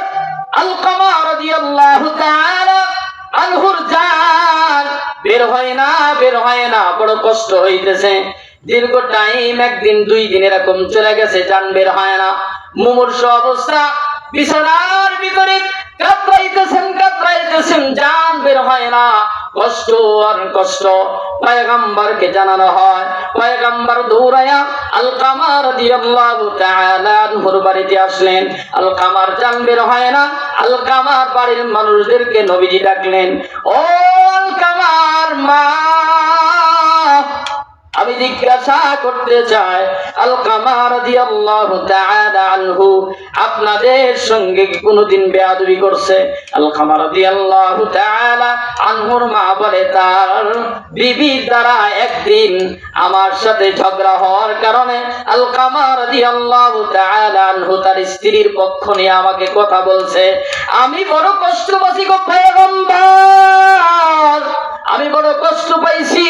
আলকামা রাদিয়াল্লাহু তাআলা আনহুর জান বের হয় না, বড় কষ্ট হইতেছে। দীর্ঘ টাইম, একদিন 2 দিন এরকম চলে গেছে, জান বের হয় না, মুমূর্ষু অবস্থা, বিছানার ভিতরে কাতরাইতেছেন, জান বের হয় না, কষ্ট আর কষ্ট। পয়গম্বরকে জানানো হয়, পয়গম্বর দৌড়ায়া আলকামা রাদিয়াল্লাহু তাআলা আনহুর বাড়িতে আসলেন। আলকামার জান বের হয় না, আলকামার বাড়ির মানুষদেরকে নবীজি ডাকলেন, ও আলকামার মা, আমি জিজ্ঞাসা করতে চাই, আলকামা রাদিয়াল্লাহু তাআলা আনহু আপনাদের সঙ্গে কি কোনোদিন বেয়াদবি করছে? আলকামা রাদিয়াল্লাহু তাআলা আনহুর মা বলে, তার বিবির দ্বারা একদিন আমার সাথে ঝগড়া হওয়ার কারণে আলকামা রাদিয়াল্লাহু তাআলা আনহু তার স্ত্রীর পক্ষ নিয়ে আমাকে কথা বলছে। আমি বড় কষ্ট পাইছি গো পয়গম্বর, আমি বড় কষ্ট পাইছি।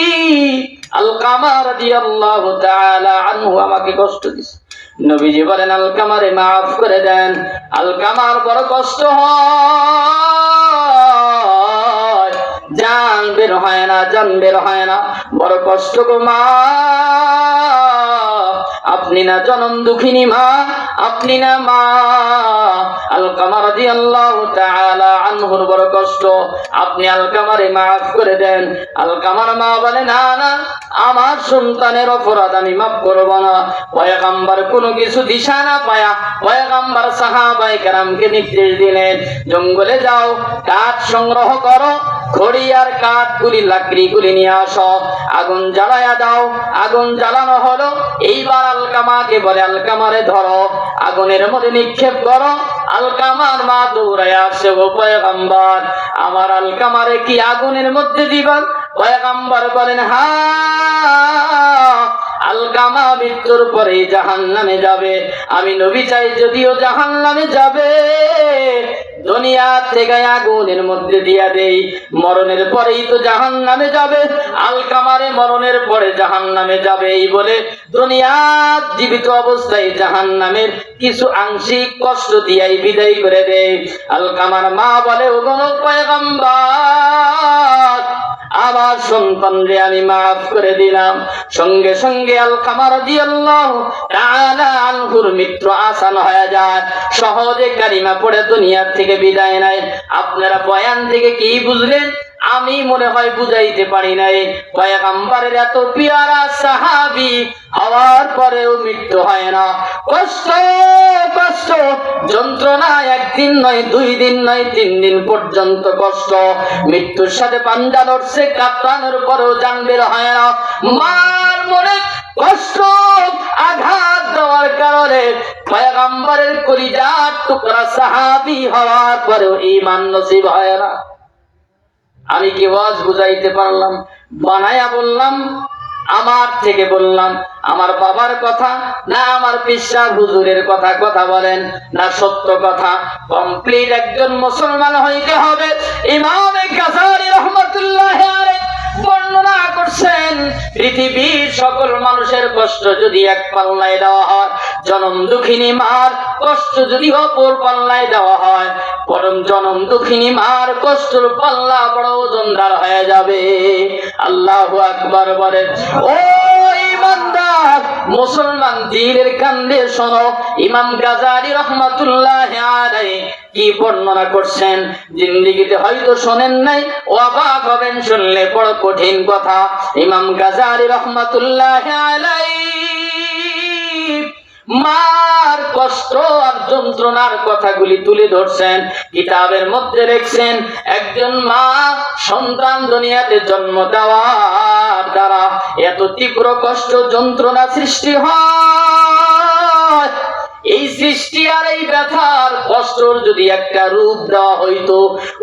আলকামা রাদিয়াল্লাহু তাআলা আনহু আমাকে কষ্ট দিয়েছে। নবীজি বলেন, আলকামারে মাফ করে দেন। আলকামার বড় কষ্ট হয়, জান বের হয় না, জান বের হয় না, বড় কষ্ট গো মা। আপনি না জনম দুঃখিনী মা, আপনি না মা। আলকামা রাদিয়াল্লাহু তাআলা আনহুর বড় কষ্ট, আপনি আলকামারে মাফ করে দেন। আলকামার মা বলে, না না, আমার সন্তানের অপরাধ আমি মাফ করব না। পয়গম্বর কোনো কিছু দিশা না পায়া পয়গম্বর সাহাবায়ে কেরামকে নির্দেশ দিলেন, জঙ্গলে যাও, কাঠ সংগ্রহ করো, খড়ি আর কাঠগুলি লাকড়িগুলি নিয়ে আসো, আগুন জ্বালায়া দাও। আগুন জ্বালানো হলো। এইবার আলকামাকে বলে, আলকামারে ধরো, আগুনের মধ্যে নিক্ষেপ করো। আলকামার মা দৌড়ায় আসে, ও পয়গম্বর, আমার আলকামারে কি আগুনের মধ্যে দিবেন? পয়গম্বর বলেন, হ্যাঁ, আলকামা মৃত্যুর পরে জাহান্নামে যাবে। আমি নবী চাই যদিও জাহান্নামে যাবে, দুনিয়া থেকে আগুনের মধ্যে দিয়া দেই, মরণের পরেই তো জাহান্নামে যাবে। আলকামারে মরণের পরে জাহান্নামে যাবে এই বলে দুনিয়া জীবিত অবস্থায় জাহান্নামের কিছু আংশিক কষ্ট দিয়াই বিদায় করে দেয়। আলকামার মা বলে, ও গো পয়গম্বর, আমার সন্তানরে আমি মাফ করে দিলাম। সঙ্গে সঙ্গে আলকামা রাদিয়াল্লাহু তাআলা আনহুর মৃত্যু আসান হয়ে যায়। সহজে কালিমা পড়ে দুনিয়া থেকে বিদায় নেয়। আপনারা বয়ান থেকে কি বুঝলেন? আমি মনে হয় বুঝাইতে পারি নাই। পয়গম্বরের এত পিয়ারা সাহাবী হওয়ার পরেও মৃত্যু হয় না। কষ্ট কষ্ট যন্ত্রণা, একদিন নয়, 2 দিন নয়, 3 দিন পর্যন্ত কষ্ট। মৃত্যুর সাথে পাঞ্জা লড়ছে, কাঁপানোর পরেও জান বের হয় না। মার মনে কষ্ট, আঘাত দেওয়ার কারণে পয়গম্বরের কলিজার টুকরা সাহাবী হওয়ার পরেও ঈমান নসিব হয় না। আমি কি ওয়াজ বুঝাইতে পারলাম? বানায়া বললাম, আমার থেকে বললাম, আমার বাবার কথা না আমার পিসা হুজুরের কথা কথা বলেন না সত্য কথা? কমপ্লিট একজন মুসলমান হইতে হবে। ইমাম গাযালি রাহমাতুল্লাহি আলাইহি বর্ণনা করছেন, পৃথিবীর সকল মানুষের কষ্ট যদি এক পাল্লায় দেওয়া হয়, জনম দুঃখিনী মার কষ্ট যদি অপর পাল্লায় দেওয়া হয়, বরং জনম দুঃখিনী মার কষ্টের পাল্লা বড় ওজনদার হয়ে যাবে। আল্লাহু আকবার বলেন। ও ইমানদার মুসলমান, দিলের কান্দে শোনো, ইমাম গাযালি রাহমাতুল্লাহি আলাইহি কি বর্ণনা করছেন, জিন্দেগিতে হয়তো শোনেন নাই, অবাক হবেন শুনলে, বড় কঠিন কথা। ইমাম গাযালি রাহমাতুল্লাহি আলাইহি মার কষ্ট আর যন্ত্রণার কথাগুলি তুলে ধরছেন, কিতাবের মধ্যে লিখছেন, একজন মা সন্তান দুনিয়াতে জন্ম দেওয়ার দ্বারা এত তীব্র কষ্ট যন্ত্রণা সৃষ্টি হয়, এই সৃষ্টি আর এই ব্যথার কষ্টর যদি একটা রূপ দেওয়া হইতো,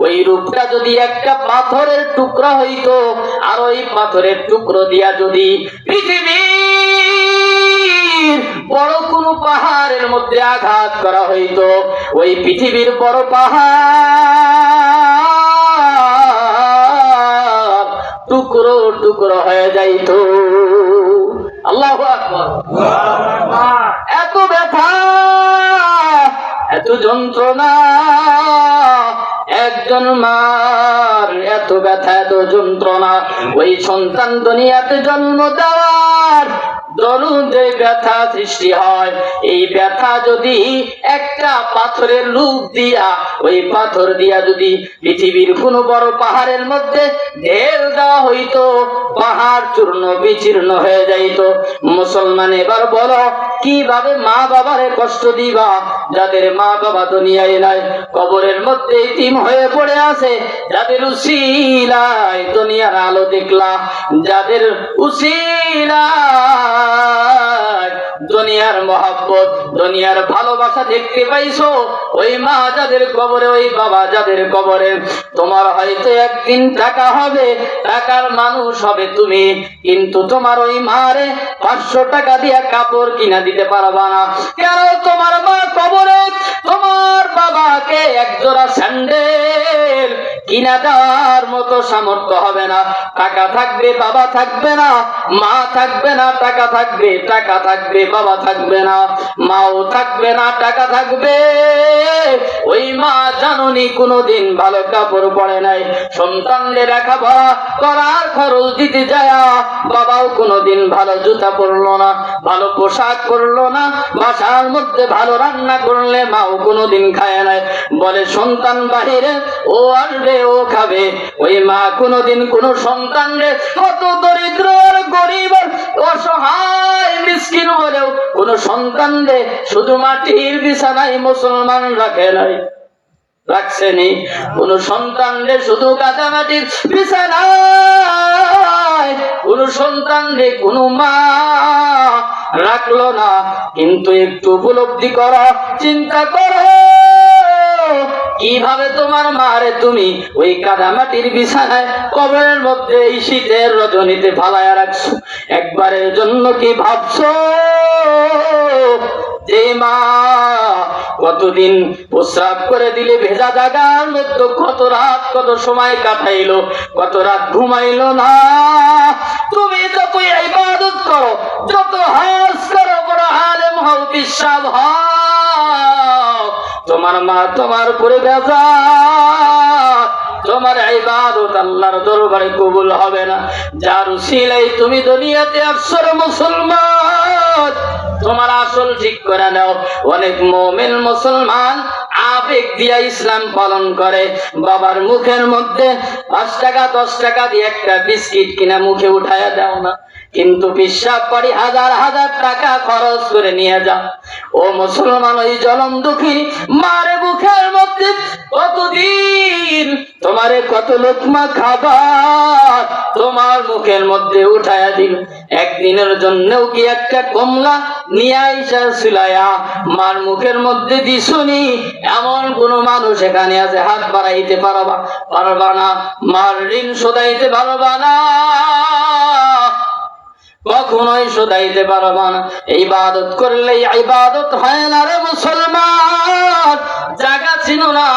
ওই রূপটা যদি একটা পাথরের টুকরা হইতো, আর ওই পাথরের টুকরো দিয়া যদি পৃথিবীর বড় কোন পাহাড়ের মধ্যে আঘাত করা হইতো, ওই পৃথিবীর বড় পাহাড় টুকরো টুকরো হয়ে যাইতো। আল্লাহু আকবার। এত ব্যথা, এত যন্ত্রণা, একজন মার এত ব্যথা, এত যন্ত্রণা, ওই সন্তান দুনিয়াতে জন্ম দেওয়ার দরুদে ব্যথা সৃষ্টি হয়। এই ব্যথা যদি একটা পাথরের রূপ দিয়া, ওই পাথর দিয়া যদি পৃথিবীর কোনো বড় পাহাড়ের মধ্যে ঢেল দেওয়া হইতো, পাহাড় চূর্ণ বিচীর্ণ হয়ে যাইত। মুসলমান এবার বলো, কিভাবে মা বাবারে কষ্ট দিবা যাদের মা বাবা দুনিয়ায় নাই, কবরের মধ্যে ইতিম হয়ে পড়ে আছে, যাদের উসিলায় দুনিয়ার আলো দেখলা, যাদের উসিলায় দুনিয়ার মহব্বত, দুনিয়ার ভালোবাসা দেখতে পাইছো, ওই মা যাদের কবরে, ওই বাবা যাদের কবরে, তোমার হয়তো একদিন টাকা হবে, টাকার মানুষ হবে তুমি, কিন্তু তোমার ওই মারে 500 টাকা দিয়ে কাপড় কিনা দিতে পারবা না। কেন? তোমার মা কবরে তোমার বাবাকে একজোড়া স্যান্ডেল কিনা দেওয়ার মতো সামর্থ্য হবে না। টাকা থাকবে, বাবা থাকবে না, মা থাকবে না, টাকা থাকবে, টাকা থাকবে, বাবা থাকবে না, মাও থাকবে না, টাকা থাকবে। ওই মা জাননি কোনোদিন ভালো কাপড় পরে নাই, সন্তানদের লেখাপড়া করার খরচ দিতে যায় বাবাও কোনোদিন ভালো জুতা পরলো না, ভালো পোশাক পরলো না, বাসার মধ্যে ভালো রান্না করলে মাও কোনোদিন খায় নাই। বলে সন্তান বাহিরে, ও আসবে, ও খাবে। ওই মা কোনোদিন কোনো সন্তানরে, কত দরিদ্র আর গরিব আর অসহায় মিসকিন হলেও কোন সন্তানরে শুধু মাটির বিছানায় মুসলমান রাখে নাই, রাখছেনি। কোন সন্তানরে শুধু কাদামাটির বিছানায় কোন সন্তানরে কোন মা রাখলো না। কিন্তু একটু উপলব্ধি করো, চিন্তা করো, কিভাবে তোমার মারে তুমি ওই কাদামাটির বিছানায় কবরের মধ্যে এই শীতের রজনীতে ফালায়া রাখছো। একবারের জন্য কি ভাবছো যে মা কতদিন প্রস্রাব করে দিলে ভেজা জায়গার মধ্যে কত রাত কত সময় কাটাইলো, কত রাত ঘুমাইলো না? তুমি যত ইবাদত করো, যত হজ করো, বড় আলেম হও, বিশ্বাস হও, তোমার মা তোমার উপরে ভেজা, তোমার ইবাদত আল্লাহর দরবারে কবুল হবে না। যার উসিলায় তুমি দুনিয়াতে আসছো মুসলমান, তোমার আসল ঠিক করে নাও। অনেক মুমিন মুসলমান আবেগ দিয়া ইসলাম পালন করে, বাবার মুখের মধ্যে 5 টাকা 10 টাকা দিয়ে একটা বিস্কিট কিনা মুখে উঠায়া দাও না, কিন্তু পিশাব পাড়ি হাজার হাজার টাকা খরচ করে নিয়ে যাও। ও মুসলমান, ওই জলম দুঃখী মারে মুখের মধ্যে কতদিন তোমারে কত লোকমা খাবার তোমার মুখের মধ্যে উঠায়া দিল। একদিনের জন্যও কি একটা কমলা নিয়ে আইসা সিলায়া মার মুখের মধ্যে দিছুনি? এমন কোন মানুষ এখানে আছে হাত বাড়াইতে পারবা না, মার ঋণ শোধাইতে পারবা না, কখনোই শোধাইতে পারবা না। ইবাদত করলে ইবাদত হয় না রে মুসলমান। জায়গা ছিল না,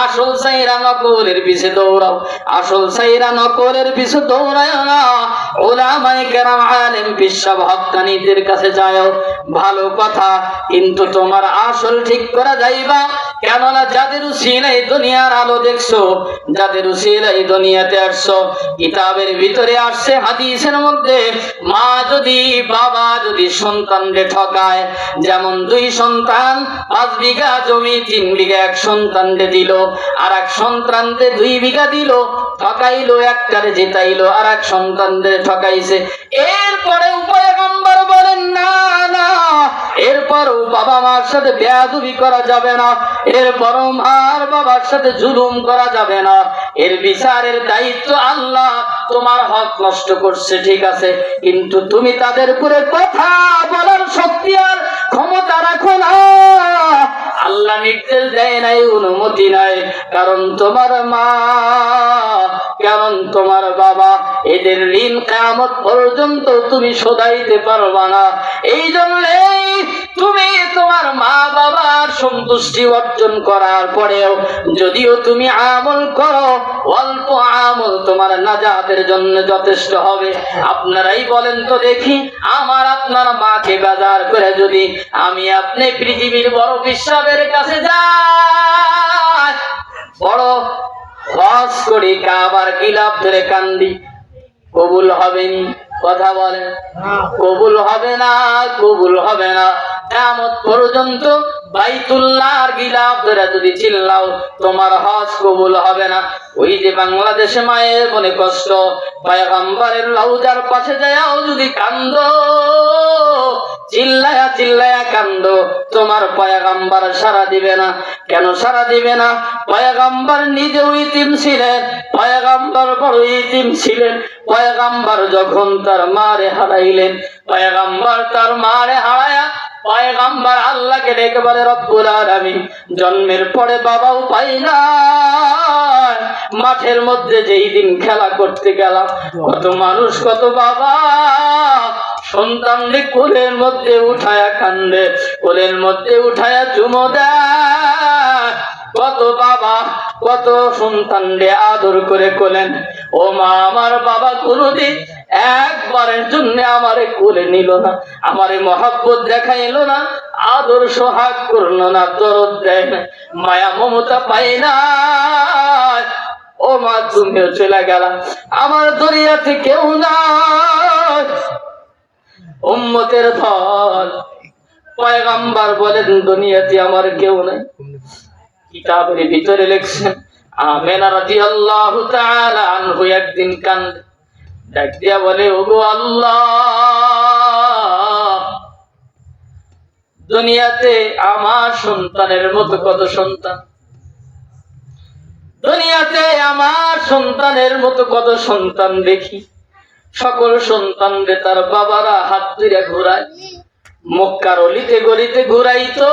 আসল সাইরা নকলের পিছে দৌড়াও, আসল সাইরা নকলের পিছে দৌড়ায় না। উলামায়ে কেরাম আলেম পিশাব হক্কানীদের কাছে যাও, ভালো কথা, কিন্তু তোমার আসল ঠিক করা যাইবা। কেননা যাদের উসিলায় দুনিয়ার আলো দেখছো, যাদের উসিলায় দুনিয়াতে আসছো, কিতাবের ভিতরে আসছে, হাদিসের মধ্যে, মা যদি বাবা যদি সন্তানকে ঠকায়, যেমন 2 সন্তান 5 বিঘা জমি 3 বিঘা এক সন্তানকে দিল, আর এক সন্তানকে 2 বিঘা দিল, ঠকাইলো, একটারে জেতাইলো, আর এক সন্তানকে ঠকাইছে। এরপরে পয়গম্বর বলেন না না, এরপরও বাবা মার সাথে বেয়াদবি করা যাবে না, এরপরও মার বাবার সাথে জুলুম করা যাবে না। এর বিচারের দায়িত্ব আল্লাহ। তোমার হক নষ্ট করছে ঠিক আছে, কিন্তু তুমি তাদের উপরে কথা বলার শক্তি আর ক্ষমতা রাখো না। আল্লাহ নির্দেশ দেয় নাই, অনুমতি নাই, কারণ তোমার মা, কারণ তোমার বাবা, এদের ঋণ কিয়ামত পর্যন্ত তুমি শোধাইতে পারবা না। এই জন্যই তুমি তোমার মা বাবার সন্তুষ্টি অর্জন করার পরেও যদিও তুমি আমল করো, অল্প আমল তোমার নাজাতের জন্য যথেষ্ট হবে। আপনারাই বলেন তো দেখি, আমার আপনার মাকে বাজার করে যদি আমি আপনি পৃথিবীর বড় বিশ্বাবের কাছে যাই, বড় হজ করি, কাবার গিলাফ ধরে কান্দি, কবুল হবে নি? কথা বলেন, কবুল হবে না, কবুল হবে না। কিয়ামত পর্যন্ত বাইতুল্লাহর গিলাফ ধরে যদি চিল্লাও, তোমার হজ কবুল হবে না। ওই যে বাংলাদেশে মায়ের মনে কষ্ট, পয়গম্বরের রওজার পাশে যাও যদি কান্দো, চিল্লায়া চিল্লায়া কান্দো, তোমার পয়গম্বর সাড়া দিবে না। কেন সাড়া দিবে না? পয়গম্বর নিজেও ইতিম ছিলেন, পয়গম্বর বড় ইতিম ছিলেন। পয়গম্বর যখন তার মারে হারাইলেন, পয়গম্বর তার মারে হারায়া পয়গম্বর আল্লাহকে ডেকে বলে, রব্বুল আলামিন, জন্মের পরে বাবাও পাই না, মাঠের মধ্যে যেই দিন খেলা করতে গেলাম, কত মানুষ কত বাবা সন্তানকে কোলের মধ্যে উঠায়া কান্দে, কোলের মধ্যে উঠায়া চুমো দেয়। কত বাবা কত সন্তানকে আদর করে কোলেন। ও মা, আমার বাবা কোনদিন একবারের জন্য আমারে কোলে নিল না, আমারে মহব্বত দেখাইলো না, আদর সোহাগ করলো না, দরদ দেয় না, মায়া মমতা পাই না। ও মা, তুমিও চলে গেলা, আমার দুনিয়াতে কেউ নাই। উম্মতের দল পয়গম্বর বলেন, দুনিয়াতে আমার কেউ নাই। কিতাবের ভিতরে লিখছেন, আমেনা রাদিয়াল্লাহু তাআলা আনহু একদিন কান্দে, ডাক দিয়া বলে, ওগো আল্লাহ, দুনিয়াতে আমার সন্তানের মতো কত সন্তান, দুনিয়াতে আমার সন্তানের মতো কত সন্তান দেখি, সকল সন্তানরে তার বাবারা হাত ধরে ঘুরায়, মক্কার অলিতে গলিতে ঘুরাইতো।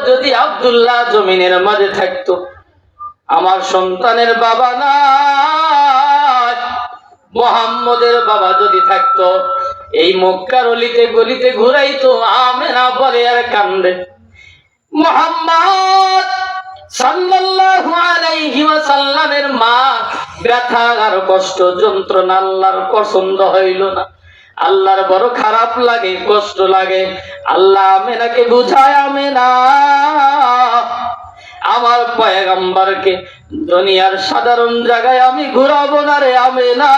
যদি আব্দুল্লাহ জমিনের মাঝে থাকতো, আমার সন্তানের বাবা নাই, মুহাম্মদের বাবা যদি থাকতো, এই মক্কার অলিতে গলিতে ঘুরাইতো। আমেনা বলে আর কান্দে। মুহাম্মদ সাল্লাল্লাহু আলাইহি ওয়াসাল্লামের মা ব্যথা আর কষ্ট যন্ত্রণা আল্লাহর পছন্দ হইল না, আল্লাহর বড় খারাপ লাগে, কষ্ট লাগে। আল্লাহ আমেনাকে বুঝায়, আমেনা, আমার পয়গম্বরকে দুনিয়ার সাধারণ জায়গায় আমি ঘুরাবো না রে আমেনা,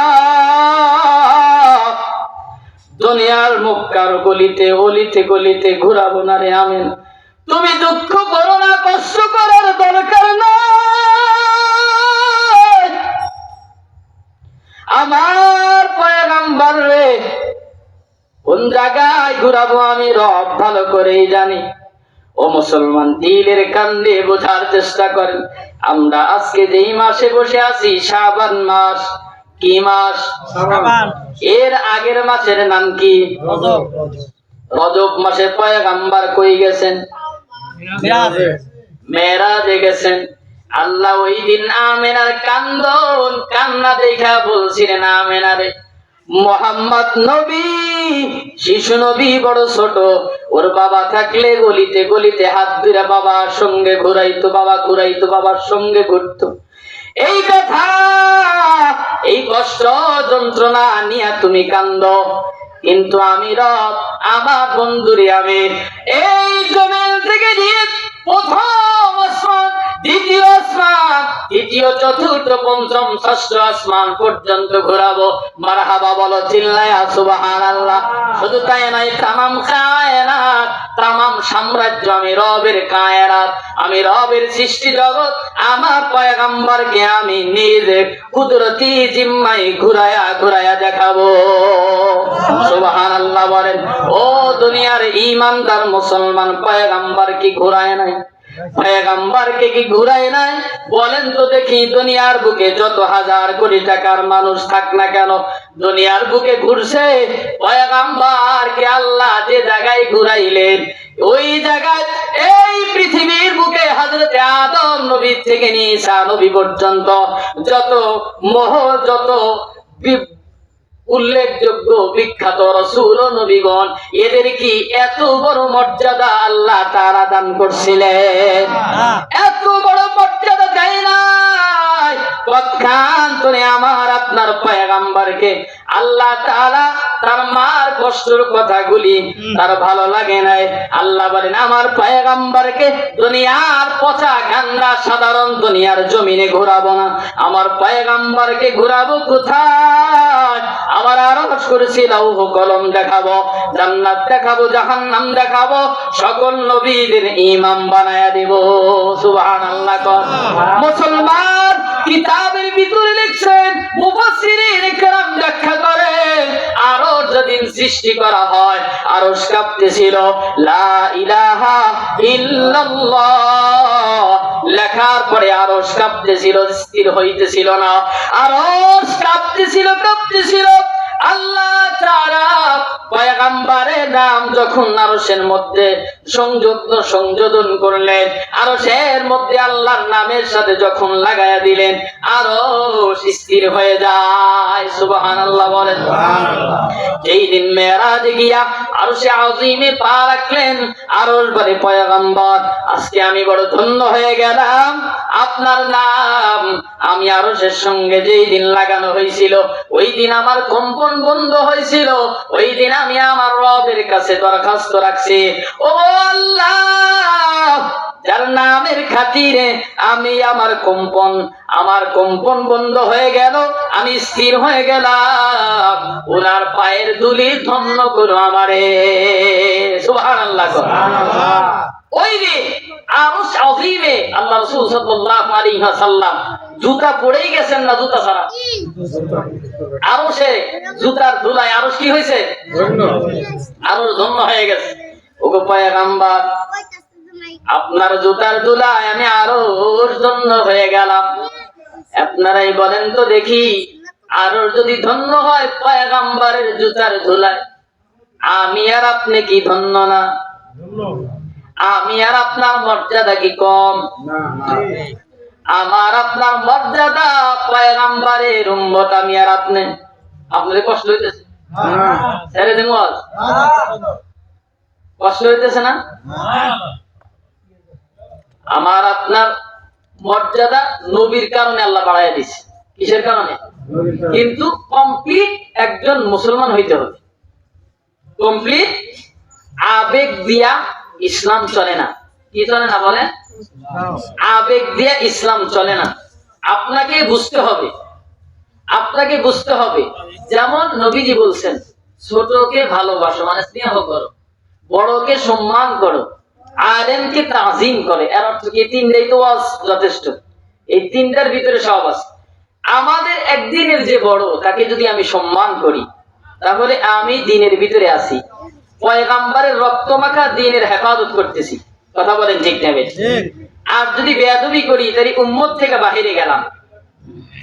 দুনিয়ার মক্কার গলিতে অলিতে গলিতে ঘুরাবো না রে আমেনা। তুমি দুঃখ করো না, কষ্ট করার দরকার নাই, আমার পয়গম্বর রে কোন জায়গায় ঘুরাবো আমি রব ভালো করেই জানি। ও মুসলমান, দিলের কান দিয়ে বোঝার চেষ্টা করেন। আমরা আজকে যেই মাসে বসে আছি, শাবান মাস। কি মাস? এর আগের মাসের নাম কি? রজব মাসে পয়গম্বর কই গেছেন? মেরাজে গেছেন। আল্লাহ ওই দিন আমেনার কান্দন কান্না দেখা বলছিলেন, আমেনারে, মুহাম্মদ নবী, শিশু নবী, বড় ছোট, ওর বাবা থাকলে গলিতে গলিতে হাত ধরে বাবার সঙ্গে ঘুরাইতো, বাবা ঘুরাইতো, বাবার সঙ্গে ঘুরতো। এই কথা, এই কষ্ট যন্ত্রণা নিয়ে তুমি কান্দো, কিন্তু আমি রব, আমার বন্ধুরে আমি এই জমিন থেকে নিয়ে প্রথম আসমান, দ্বিতীয় আসমান, তৃতীয়, চতুর্থ, পঞ্চম, ষষ্ঠ আসমান পর্যন্ত ঘোরাবো। মারহাবা বলো, চিল্লায়া সুবহানাল্লাহ। শুধু তাই নয়, তামাম কায়নাত, তামাম সাম্রাজ্য আমি রবের কায়নাত, আমি রবের সৃষ্টি জগৎ, আমার পয়গম্বরকে আমি নিজে কুদরতি জিম্মায় ঘুরায়া ঘুরায়া দেখাবো। সুবহানাল্লাহ বলেন। ও দুনিয়ার ঈমানদার মুসলমান, পয়গম্বর কি ঘুরায় নাই? পয়গম্বরকে কি ঘুরায় নাই? বলেন তো দেখি, দুনিয়ার বুকে যত হাজার কোটি টাকার মানুষ থাক না কেন, দুনিয়ার বুকে ঘুরছে পয়গম্বরকে আল্লাহ যে জায়গায় ঘুরাইলেন, ওই জায়গায় এই পৃথিবীর বুকে হযরতে আদম নবী থেকে নিয়ে ঈসা নবী পর্যন্ত যত যত উল্লেখযোগ্য বিখ্যাত রাসূল ও নবীগণ, এদের কি এত বড় মর্যাদা আল্লাহ তাআলা দান করছিলেন? এত বড় মর্যাদা দেয় নাই। পক্ষান্তরে আমার আপনার পয়গম্বর পয়গম্বরকে আল্লাহ তাআলা তার মার কষ্টের কথাগুলি তার ভালো লাগে নাই। আল্লাহ বলেন আমার পয়গম্বরকে দুনিয়ার পচা গান্দা সাধারণ দুনিয়ার জমিনে ঘোরাবো না, আমার পয়গম্বরকে ঘোরাবো কোথায়? আমার আরশ কুরসি লৌহ কলম দেখাবো, জান্নাত দেখাবো, জাহান্নাম দেখাবো, সকল নবীদের ইমাম বানায়া দেব। সুবহানাল্লাহ। মুসলমান কিতাবের ভিতরে লিখছেন, মুফাসসিরিন ইকরাম ব্যাখ্যা করেন, আরশ যেদিন সৃষ্টি করা হয় আরশ কাঁপতেছিল, লা ইলাহা ইল্লাল্লাহ লেখার পরে আরশ কাঁপতেছিল, স্থির হইতেছিল না, আরশ কাঁপতেছিল। আল্লাহ তাআলা পয়গম্বরের নাম যখন আরশের মধ্যে সংযোজন করলেন, আরশের মধ্যে আল্লাহর নামের সাথে যখন লাগায়া দিলেন, আরশ স্থির হয়ে যায়। সুবহানাল্লাহ বলেন। যেই দিন মেরাজে গিয়া আরশে আযীমে পা রাখলেন, আরশ বলে পয়গম্বর আজকে আমি বড় ধন্য হয়ে গেলাম, আপনার নাম আমি আরশের সঙ্গে যেই দিন লাগানো হয়েছিল ওই দিন আমার কম্পন বন্ধ হয়েছিল, ওই দিন আমি আমার রবের কাছে দরখাস্ত রাখছি, ও আল্লাহ যার নামের খাতিরে আমি আমার কম্পন বন্ধ হয়ে গেল, আমি স্থির হয়ে গেলাম, ওনার পায়ের ধুলি ধন্য করো আমারে। সুবহানাল্লাহ। ওই দিন আরশ আযীমে আল্লাহ রাসূল সাল্লাল্লাহু আলাইহি ওয়াসাল্লাম জুতা পরেই গেছেন না জুতা ছাড়া? আরশে জুতার ধুলায় আরশ কি হয়েছে? আরশ ধন্য হয়ে গেছে। ওগো পয়গম্বর আপনার জুতার ধুলায় আমি আরশ ধন্য হয়ে গেলাম। আপনারাই বলেন তো দেখি, আরশ যদি ধন্য হয় পয়গম্বরের জুতার ধুলায়, আমি আর আপনি কি ধন্য না? আমি আর আপনার মর্যাদা কি কম? আমার আপনার মর্যাদা পয়গম্বরের উম্মত আমি আর আপনি। আপনাদের কষ্ট হইতেছে? ছেড়ে দিন, কষ্ট হইতেছে না? আমার আপনার মর্যাদা নবীর কারণে আল্লাহ বাড়াইয়া দিচ্ছে। কিসের কারণে? কিন্তু কমপ্লিট একজন মুসলমান হইতে হবে। কমপ্লিট আবেগ দিয়া ইসলাম চলে না। কি চলে না বলেন? আবেগ দিয়ে ইসলাম চলে না। আপনাকে বুঝতে হবে, যেমন নবীজি বলছেন ছোটকে ভালোবাসো মানে স্নেহ করো, বড়কে সম্মান করো, আলেমকে তাজিম করে। এর অর্থ কি? তিনটাই তো যথেষ্ট, এই তিনটার ভিতরে সব আছে। আমাদের একদিনের যে বড় তাকে যদি আমি সম্মান করি তাহলে আমি দিনের ভিতরে আছি, পয়গম্বরের রক্তমাখা দিনের হেফাজত করতেছি। কথা বলেন ঠিক না? আর যদি বেয়াদবি করি তাহলে উম্মত থেকে বাহিরে গেলাম।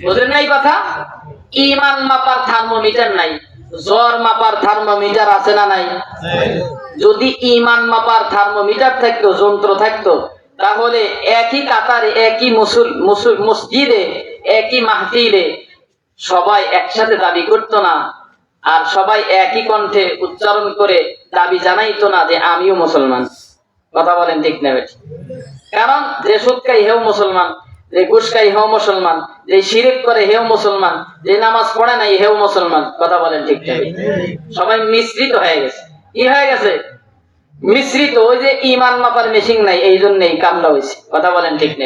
বুঝলেন না এই কথা? ঈমান মাপার থার্মোমিটার নাই, জ্বর মাপার থার্মোমিটার আছে না নাই? যদি ঈমান মাপার থার্মোমিটার থাকতো, যন্ত্র থাকতো, তাহলে একই কাতারে, একই মসজিদে, একই মাহফিলে সবাই একসাথে দাবি করতো না, আর সবাই একই কণ্ঠে উচ্চারণ করে দাবি জানাইতো না যে আমিও মুসলমান। কথা বলেন ঠিক না? কারণ যে সুদ খাই হেও মুসলমান, যে ঘুষ খাই হেও মুসলমান, যে শিরক করে হেও মুসলমান, যে নামাজ পড়ে নাই হেও মুসলমান। কথা বলেন ঠিক না? সবাই মিশ্রিত হয়ে গেছে। কি হয়ে গেছে? মিশ্রিত। ওই যে ঈমান মাপার মেশিন নাই, এই জন্যই কামড়া হয়েছে। কথা বলেন ঠিক না?